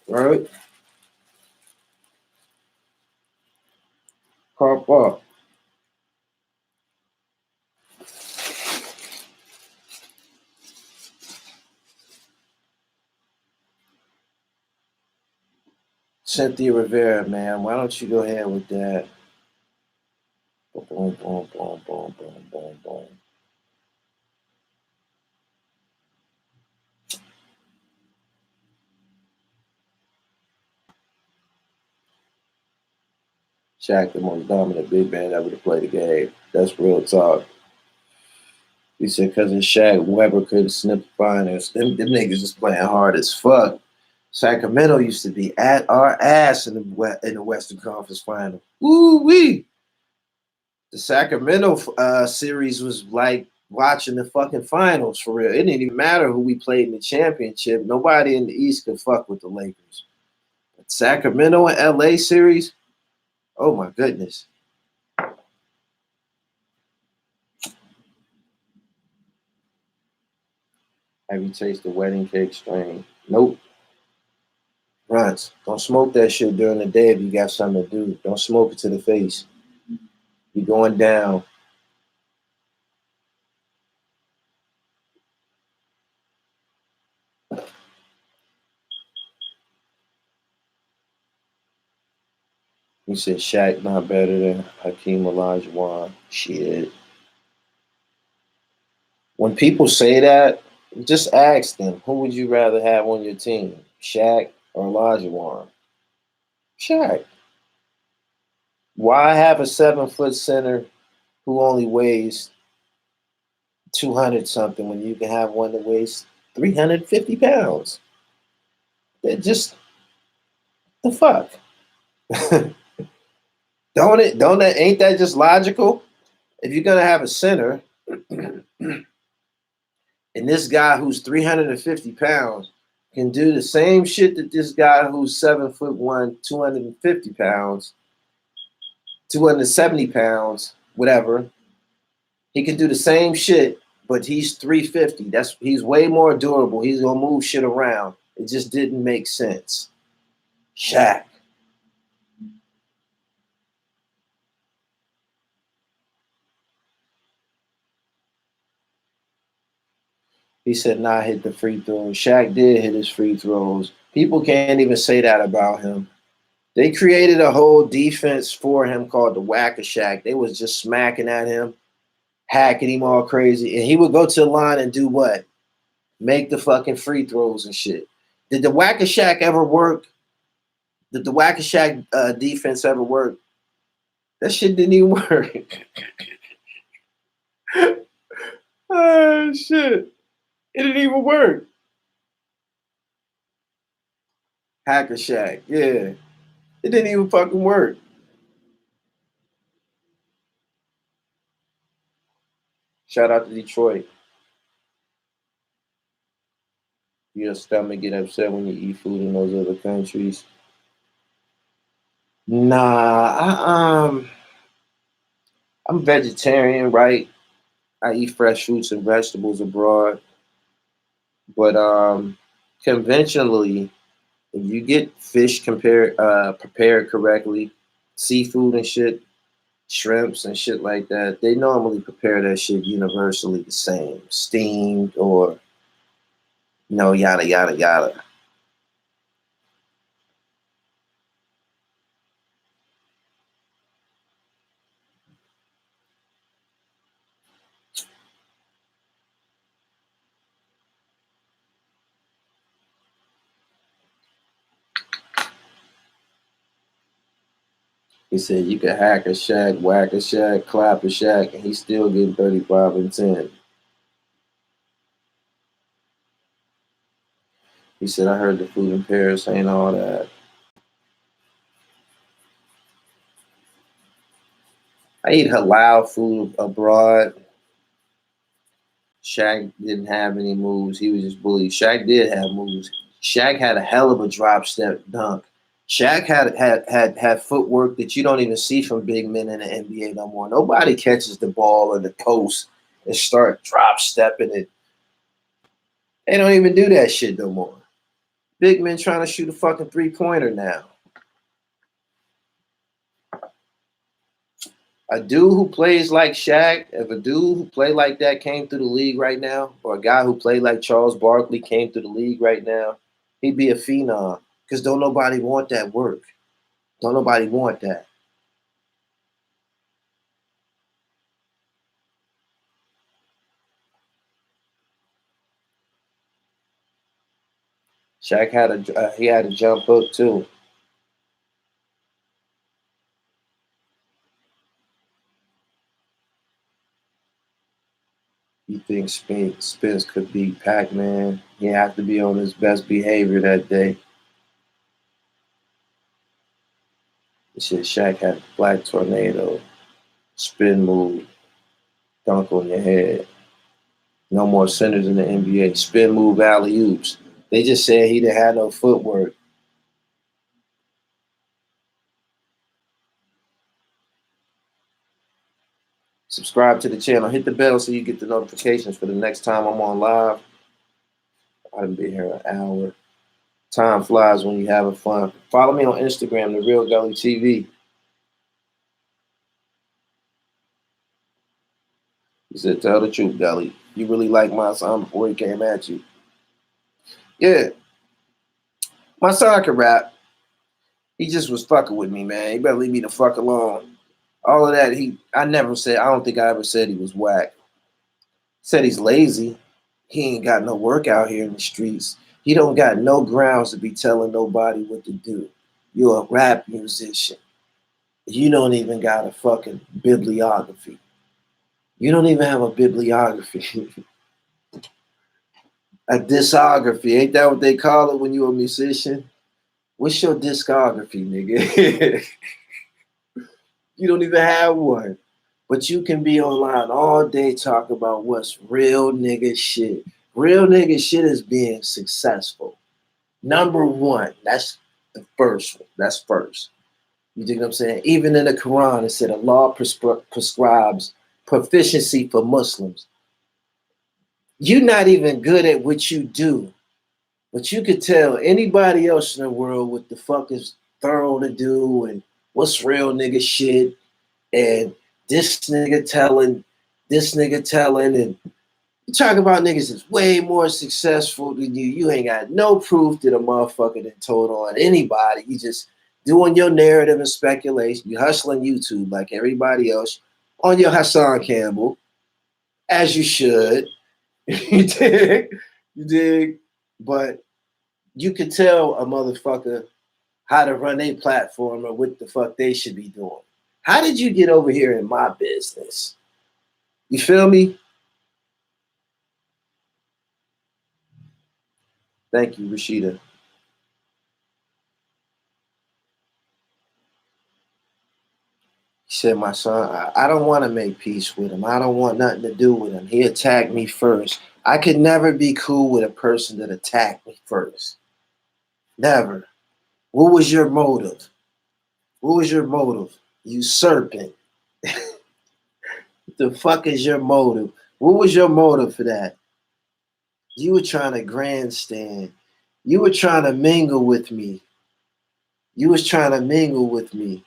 Right? Pop up. Cynthia Rivera, man. Why don't you go ahead with that? Boom, boom, boom, boom, boom, boom, boom, boom. Shaq, the most dominant big man ever to play the game. That's real talk. He said, because of Shaq, Weber couldn't snip the finals. Them niggas was playing hard as fuck. Sacramento used to be at our ass in the Western Conference Final. Woo wee! The Sacramento series was like watching the fucking finals for real. It didn't even matter who we played in the championship. Nobody in the East could fuck with the Lakers. But Sacramento and LA series, oh my goodness. Have you tasted the wedding cake strain? Nope. Runs. Don't smoke that shit during the day if you got something to do. Don't smoke it to the face. You're going down. You said Shaq not better than Hakeem Olajuwon. Shit. When people say that, just ask them, who would you rather have on your team, Shaq or Olajuwon? Shaq. Why have a 7 foot center who only weighs 200 something when you can have one that weighs 350 pounds? They're just the fuck. Don't that ain't that just logical? If you're gonna have a center and this guy who's 350 pounds can do the same shit that this guy who's 7'1", 250 pounds, 270 pounds, whatever, he can do the same shit, but he's 350. He's way more durable. He's gonna move shit around. It just didn't make sense. Shaq. He said, "Nah, hit the free throws." Shaq did hit his free throws. People can't even say that about him. They created a whole defense for him called the Whack a Shack. They was just smacking at him, hacking him all crazy, and he would go to the line and do what? Make the fucking free throws and shit. Did the Whack a Shack ever work? Did the Whack a Shack defense ever work? That shit didn't even work. Oh shit! It didn't even work. Hacker Shack, yeah. It didn't even fucking work. Shout out to Detroit. Your stomach get upset when you eat food in those other countries. Nah, I'm vegetarian, right? I eat fresh fruits and vegetables abroad, but conventionally, if you get fish prepared correctly, seafood and shit, shrimps and shit like that, they normally prepare that shit universally the same, steamed or yada yada yada. He said you could hack a Shaq, whack a Shaq, clap a Shaq, and he's still getting 35 and 10. He said, I heard the food in Paris ain't all that. I eat halal food abroad. Shaq didn't have any moves. He was just bullied. Shaq did have moves. Shaq had a hell of a drop step dunk. Shaq had footwork that you don't even see from big men in the NBA no more. Nobody catches the ball in the post and start drop stepping it. They don't even do that shit no more. Big men trying to shoot a fucking 3-pointer now. A dude who plays like Shaq, if a dude who played like that came through the league right now, or a guy who played like Charles Barkley came through the league right now, he'd be a phenom. Because don't nobody want that work. Don't nobody want that. Shaq had a jump hook too. You think Spence could beat Pac-Man? He had to be on his best behavior that day. Shit, Shaq had a black tornado, spin move, dunk on your head. No more centers in the NBA. Spin move alley oops. They just said he didn't have no footwork. Subscribe to the channel. Hit the bell so you get the notifications for the next time I'm on live. I've been here an hour. Time flies when you're having fun. Follow me on Instagram, The Real Gully TV. He said, tell the truth, Gully. You really like my son before he came at you. Yeah. My son can rap. He just was fucking with me, man. He better leave me the fuck alone. All of that, I don't think I ever said he was whack. Said he's lazy. He ain't got no work out here in the streets. He don't got no grounds to be telling nobody what to do. You're a rap musician. You don't even got a fucking bibliography. You don't even have a bibliography. A discography. Ain't that what they call it when you're a musician? What's your discography, nigga? You don't even have one. But you can be online all day talking about what's real nigga shit. Real nigga shit is being successful. Number one. That's the first one. That's first. You dig what I'm saying? Even in the Quran, it said Allah prescribes proficiency for Muslims. You're not even good at what you do, but you could tell anybody else in the world what the fuck is thorough to do and what's real nigga shit, and this nigga telling, and you talk about niggas that's way more successful than you. You ain't got no proof that a motherfucker that told on anybody. You just doing your narrative and speculation. You hustling YouTube like everybody else on your Hassan Campbell, as you should. You dig? You dig? But you could tell a motherfucker how to run a platform or what the fuck they should be doing. How did you get over here in my business? You feel me? Thank you, Rashida. He said, my son, I don't want to make peace with him. I don't want nothing to do with him. He attacked me first. I could never be cool with a person that attacked me first. Never. What was your motive? What was your motive? You serpent. The fuck is your motive? What was your motive for that? You were trying to grandstand. You were trying to mingle with me. You was trying to mingle with me.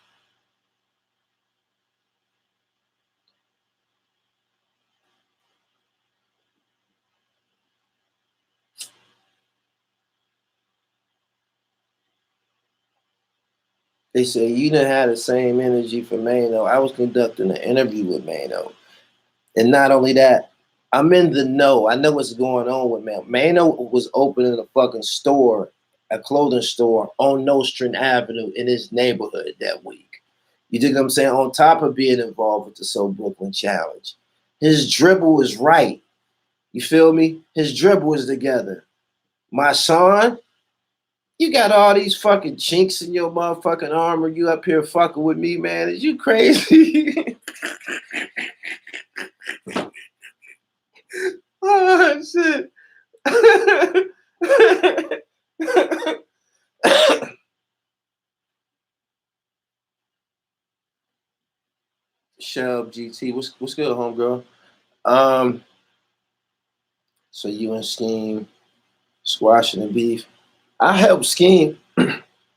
They say you didn't have the same energy for Mano. I was conducting an interview with Mano. And not only that, I'm in the know. I know what's going on with Mano. Mano was opening a fucking store, a clothing store on Nostrand Avenue in his neighborhood that week. You dig what I'm saying? On top of being involved with the So Brooklyn Challenge. His dribble is right. You feel me? His dribble is together. My son, you got all these fucking chinks in your motherfucking armor. You up here fucking with me, man. Is you crazy? Oh, shit. Shub GT, what's good, homegirl? Um, so you and Scheme squashing the beef. I helped Scheme.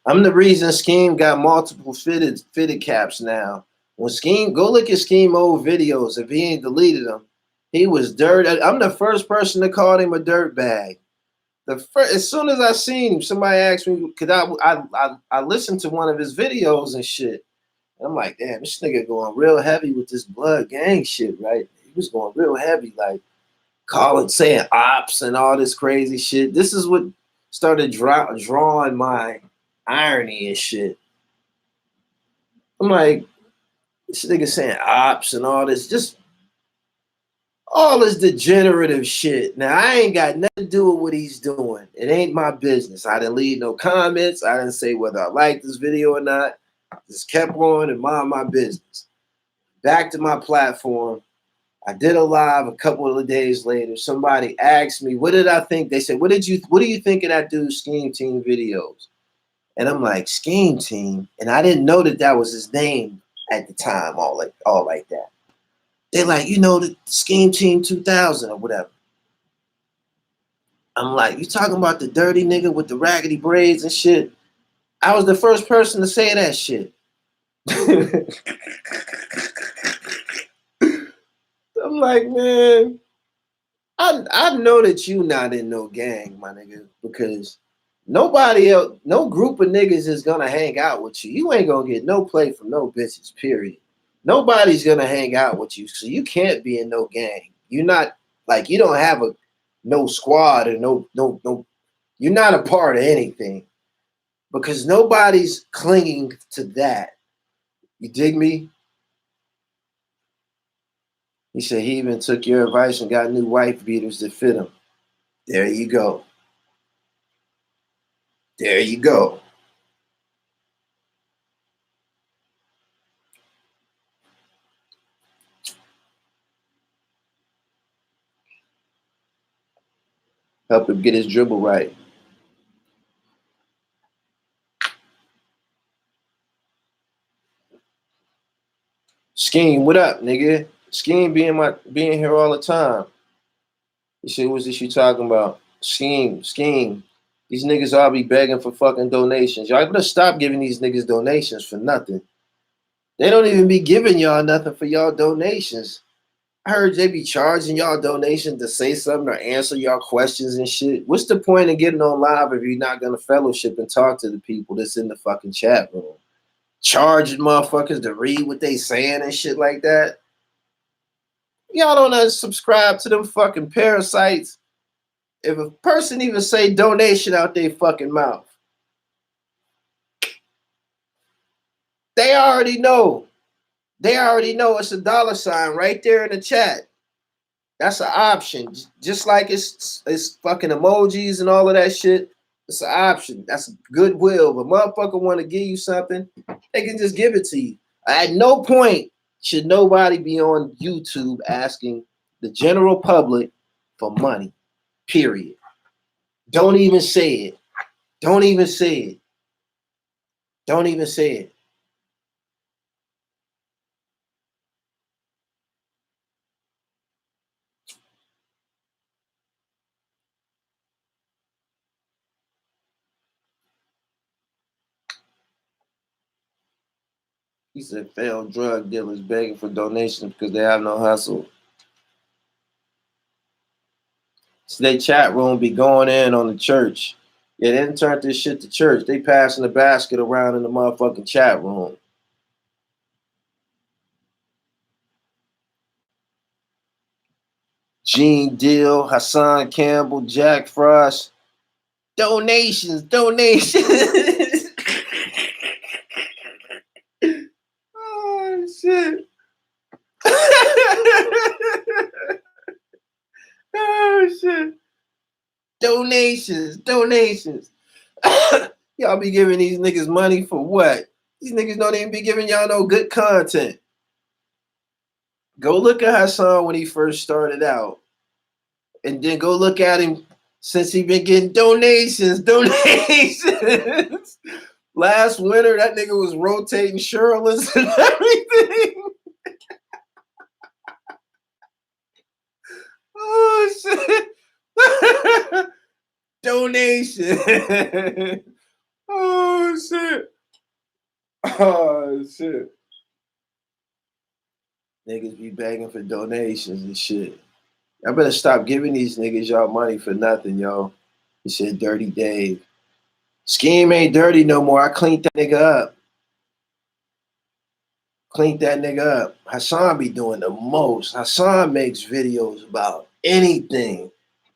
I'm the reason Scheme got multiple fitted caps now. When Scheme, go look at Scheme old videos. If he ain't deleted them, he was dirt. I'm the first person to call him a dirt bag. As soon as I seen him, somebody asked me, cause I listened to one of his videos and shit. And I'm like, damn, this nigga going real heavy with this blood gang shit, right? He was going real heavy, like saying ops and all this crazy shit. This is what started drawing my irony and shit. I'm like, this nigga saying ops and all this, just all this degenerative shit. Now, I ain't got nothing to do with what he's doing. It ain't my business. I didn't leave no comments. I didn't say whether I liked this video or not. Just kept on and mind my business. Back to my platform. I did a live a couple of days later. Somebody asked me, what did I think? They said, what do you think of that dude's Scheme Team videos? And I'm like, Scheme Team? And I didn't know that was his name at the time, all like that. They're like, the Scheme Team 2000 or whatever. I'm like, you talking about the dirty nigga with the raggedy braids and shit? I was the first person to say that shit. I'm like, man, I know that you not in no gang, my nigga, because nobody else, no group of niggas is gonna hang out with you. You ain't gonna get no play from no bitches, period. Nobody's gonna hang out with you, so you can't be in no gang. You're not you don't have no squad or no. You're not a part of anything because nobody's clinging to that. You dig me? He said he even took your advice and got new wife beaters that fit him. There you go. There you go. Help him get his dribble right. Scheme, what up, nigga? Scheme being here all the time. You see, what's this you talking about? Scheme. These niggas all be begging for fucking donations. Y'all better stop giving these niggas donations for nothing. They don't even be giving y'all nothing for y'all donations. I heard they be charging y'all donations to say something or answer y'all questions and shit. What's the point of getting on live if you're not gonna fellowship and talk to the people that's in the fucking chat room? Charging motherfuckers to read what they saying and shit like that. Y'all don't unsubscribe to them fucking parasites. If a person even say donation out their fucking mouth, they already know. They already know it's a dollar sign right there in the chat. That's an option. Just like it's fucking emojis and all of that shit. It's an option. That's goodwill. If a motherfucker want to give you something, they can just give it to you. At no point should nobody be on YouTube asking the general public for money. Period. Don't even say it. Don't even say it. Don't even say it. He said failed drug dealers begging for donations because they have no hustle. So they chat room be going in on the church. Yeah, they didn't turn this shit to church. They passing the basket around in the motherfucking chat room. Gene Deal, Hassan Campbell, Jack Frost. Donations. donations. Y'all be giving these niggas money for what? These niggas don't even be giving y'all no good content. Go look at Hassan when he first started out. And then go look at him since he been getting donations. Last winter, that nigga was rotating Shirley's and everything. Oh, shit. Donation. Oh, shit. Oh, shit. Niggas be begging for donations and shit. I better stop giving these niggas y'all money for nothing, yo. He said, Dirty Dave. Scheme ain't dirty no more. I cleaned that nigga up. Cleaned that nigga up. Hassan be doing the most. Hassan makes videos about anything.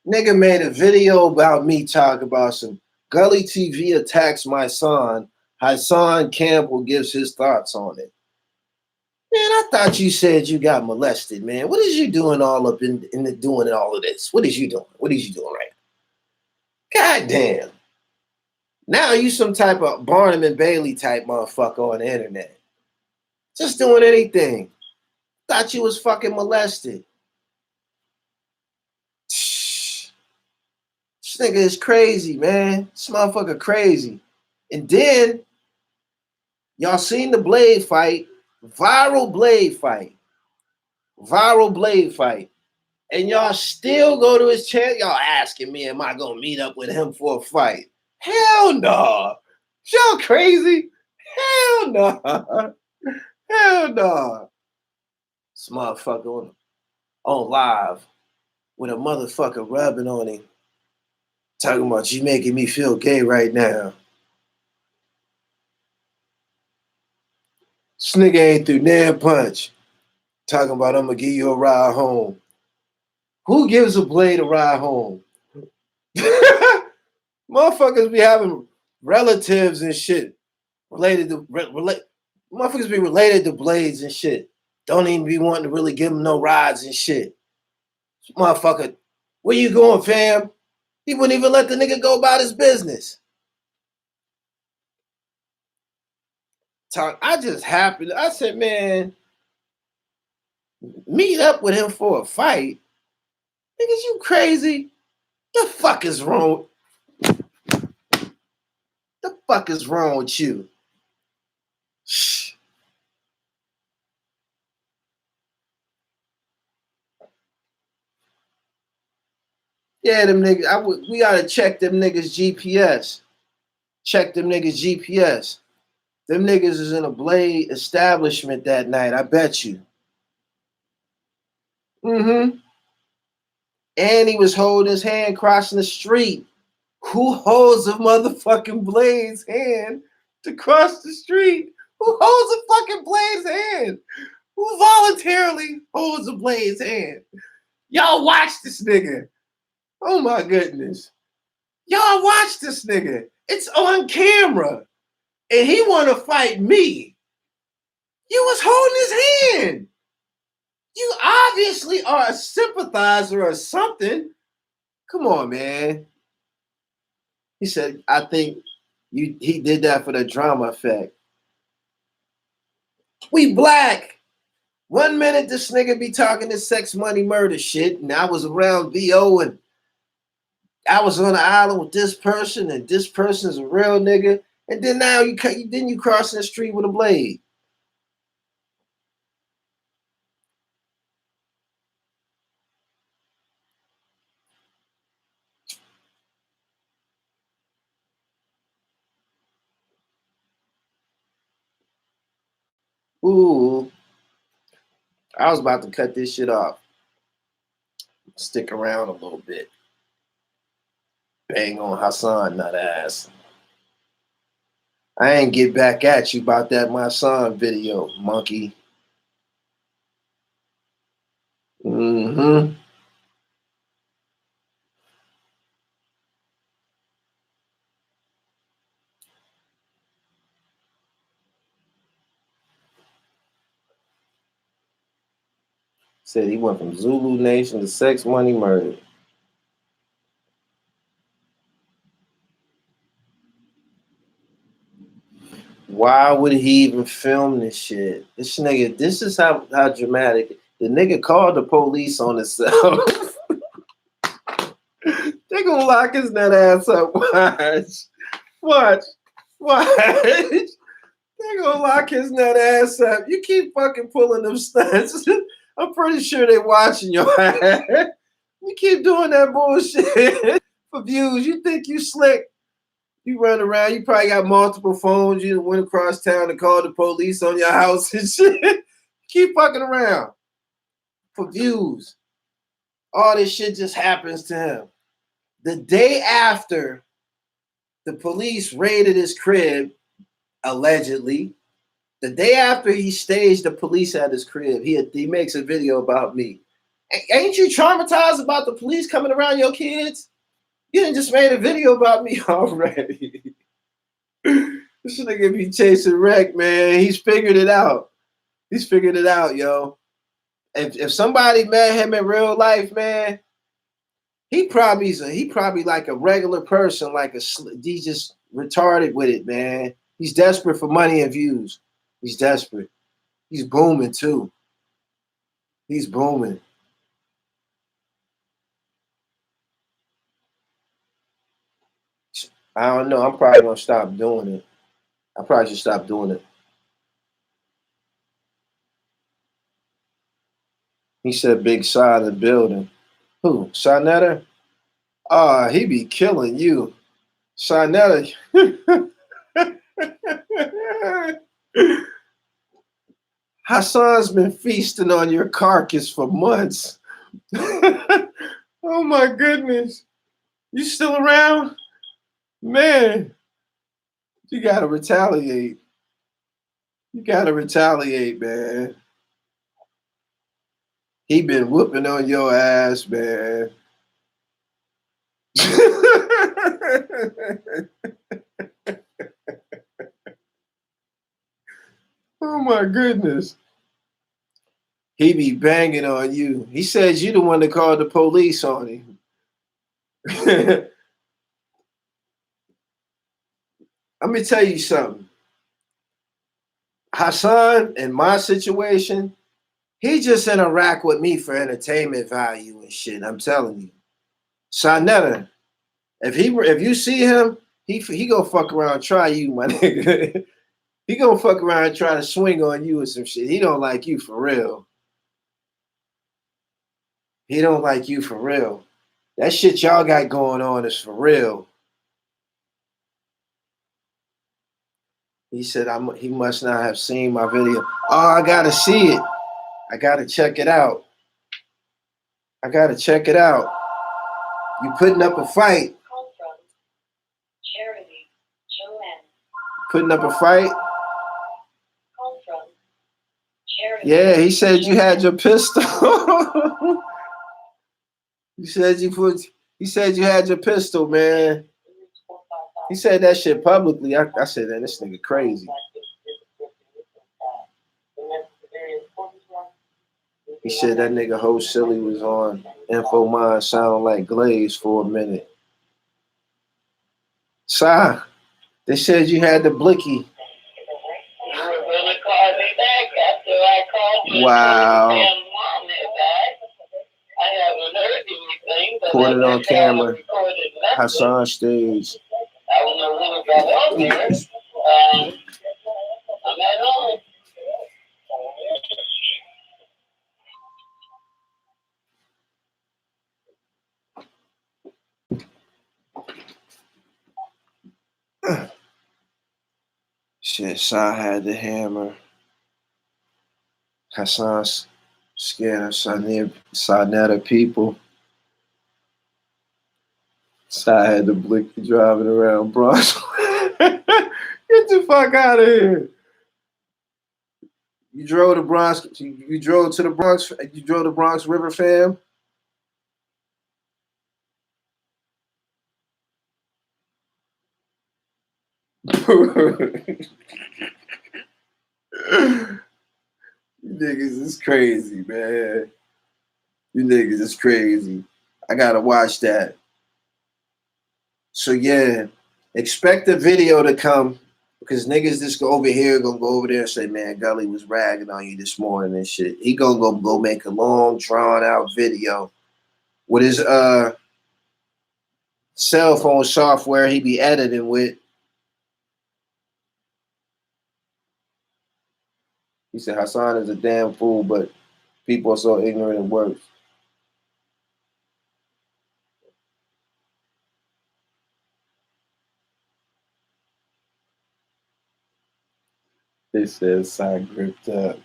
Nigga made a video about me talking about some Gully TV attacks my son. Hassan Campbell gives his thoughts on it. Man, I thought you said you got molested, man. What is you doing all up in the doing all of this? What is you doing? What is you doing right now? God damn. Now you some type of Barnum and Bailey type motherfucker on the internet. Just doing anything. Thought you was fucking molested. This nigga is crazy, man. This motherfucker crazy. And then y'all seen the Blade fight, viral Blade fight. And y'all still go to his channel. Y'all asking me, am I gonna meet up with him for a fight? Hell no. Y'all crazy? Hell no. Hell no. This motherfucker on live with a motherfucker rubbing on him. Talking about you making me feel gay right now. This nigga ain't through nail punch. Talking about I'm gonna give you a ride home. Who gives a Blade a ride home? Motherfuckers be having relatives and shit related to motherfuckers be related to Blades and shit. Don't even be wanting to really give them no rides and shit. Motherfucker, where you going, fam? He wouldn't even let the nigga go about his business. I just happened. I said, man, meet up with him for a fight. Niggas, you crazy? The fuck is wrong? The fuck is wrong with you? Shh. Yeah, them niggas. We gotta check them niggas GPS. Check them niggas GPS. Them niggas is in a Blade establishment that night. I bet you. Mm-hmm. And he was holding his hand crossing the street. Who holds a motherfucking Blade's hand to cross the street? Who holds a fucking Blade's hand? Who voluntarily holds a Blade's hand? Y'all watch this nigga. Oh my goodness. Y'all watch this nigga. It's on camera. And he want to fight me. You was holding his hand. You obviously are a sympathizer or something. Come on, man. He said, I think he did that for the drama effect. We black. 1 minute this nigga be talking this sex, money, murder shit, and I was around VO and I was on the island with this person and this person's a real nigga. And then now you crossing the street with a Blade. Ooh. I was about to cut this shit off. Stick around a little bit. Bang on Hassan, nut ass. I ain't get back at you about that my son video, monkey. Mm-hmm. Said he went from Zulu Nation to sex, money, murder. Why would he even film this shit? This nigga, this is how dramatic. The nigga called the police on himself. They gonna lock his nut ass up. Watch. They gonna lock his nut ass up. You keep fucking pulling them stunts. I'm pretty sure they watching your ass. You keep doing that bullshit for views. You think you slick. You run around. You probably got multiple phones. You went across town and called the police on your house and shit. Keep fucking around for views. All this shit just happens to him. The day after the police raided his crib, allegedly, the day after he staged the police at his crib, he makes a video about me. Ain't you traumatized about the police coming around your kids? You done just made a video about me already. This nigga be chasing wreck, man. He's figured it out. He's figured it out, yo. If somebody met him in real life, man, he probably like a regular person, he's just retarded with it, man. He's desperate for money and views. He's desperate. He's booming too. He's booming. I don't know. I'm probably gonna stop doing it. I probably should stop doing it. He said big side of the building. Who? Sarnetta? Ah, he be killing you. Sarnetta. Hassan's been feasting on your carcass for months. Oh my goodness. You still around? Man, you gotta retaliate. You gotta retaliate, man. He been whooping on your ass, man. Oh my goodness. He be banging on you. He says you the one that called the police on him. Let me tell you something. Hassan, in my situation, he just interact with me for entertainment value and shit. I'm telling you. Sarnetta, if you see him, he gonna fuck around and try you, my nigga. He gonna fuck around and try to swing on you or some shit. He don't like you for real. He don't like you for real. That shit y'all got going on is for real. He said he must not have seen my video. Oh, I gotta see it. I gotta check it out. I gotta check it out. You putting up a fight. Putting up a fight. Yeah, he said you had your pistol. He said you had your pistol, man. He said that shit publicly. I said, man, this nigga crazy. He said that nigga Ho Silly was on Info Mind sound like Glaze for a minute. Si, they said you had the blicky. Wow. Caught it on camera. Hassan stage. I don't know when it got on there. I'm at home. Shit, Sa had the hammer. Hassan's scared of Sarnetta people. Sa had the blicky driving around Bronx. Get the fuck out of here. You drove the Bronx. You drove to the Bronx. You drove the Bronx River, fam. You niggas is crazy, man. You niggas is crazy. I gotta watch that. So yeah, expect the video to come Because niggas just go over here, gonna go over there and say, man, Gully was ragging on you this morning and shit. He gonna go make a long, drawn out video with his cell phone software he be editing with. He said Hassan is a damn fool, but people are so ignorant and worse. They said side gripped up.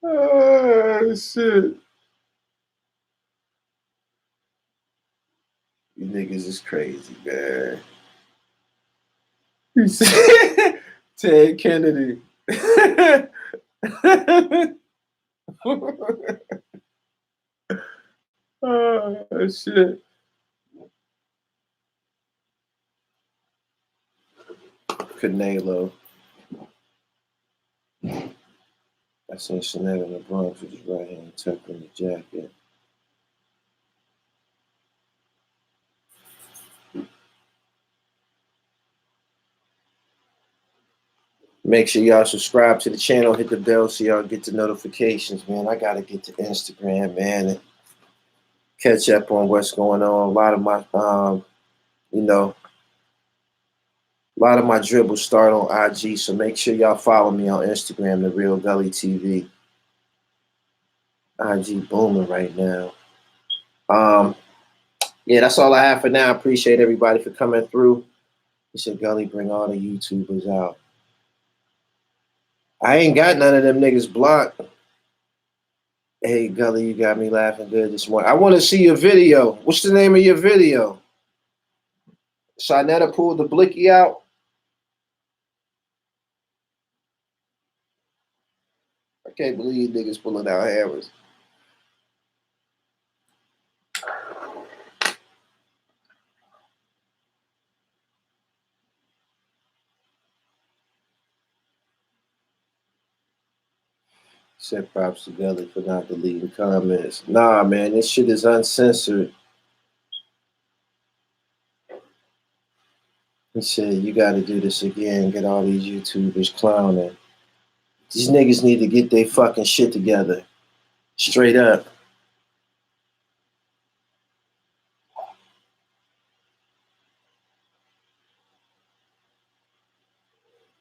Oh shit. You niggas is crazy, man. He said Ted Kennedy. Oh shit. Canelo. I seen Chanel in the Bronx with his right hand tucked in the jacket. Make sure y'all subscribe to the channel, hit the bell so y'all get the notifications, man. I gotta get to Instagram, man, and catch up on what's going on. A lot of my you know, a lot of my dribbles start on IG, so make sure y'all follow me on Instagram, The Real Gully TV. IG booming right now. Yeah, that's all I have for now. I appreciate everybody for coming through. He said, Gully, bring all the YouTubers out. I ain't got none of them niggas blocked. Hey, Gully, you got me laughing good this morning. I want to see your video. What's the name of your video? Shanetta pulled the blicky out. I can't believe niggas pulling out hammers. Said props to Gully for not deleting comments. Nah, man, this shit is uncensored. He said, you got to do this again. Get all these YouTubers clowning. These niggas need to get their fucking shit together. Straight up.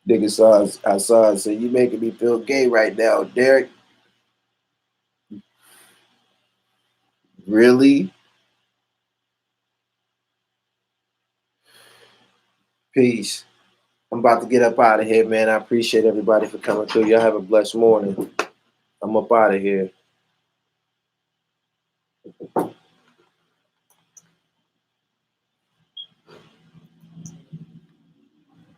Nigga Hassan said, you making me feel gay right now, Derek. Really? Peace. I'm about to get up out of here, man. I appreciate everybody for coming through. Y'all have a blessed morning. I'm up out of here.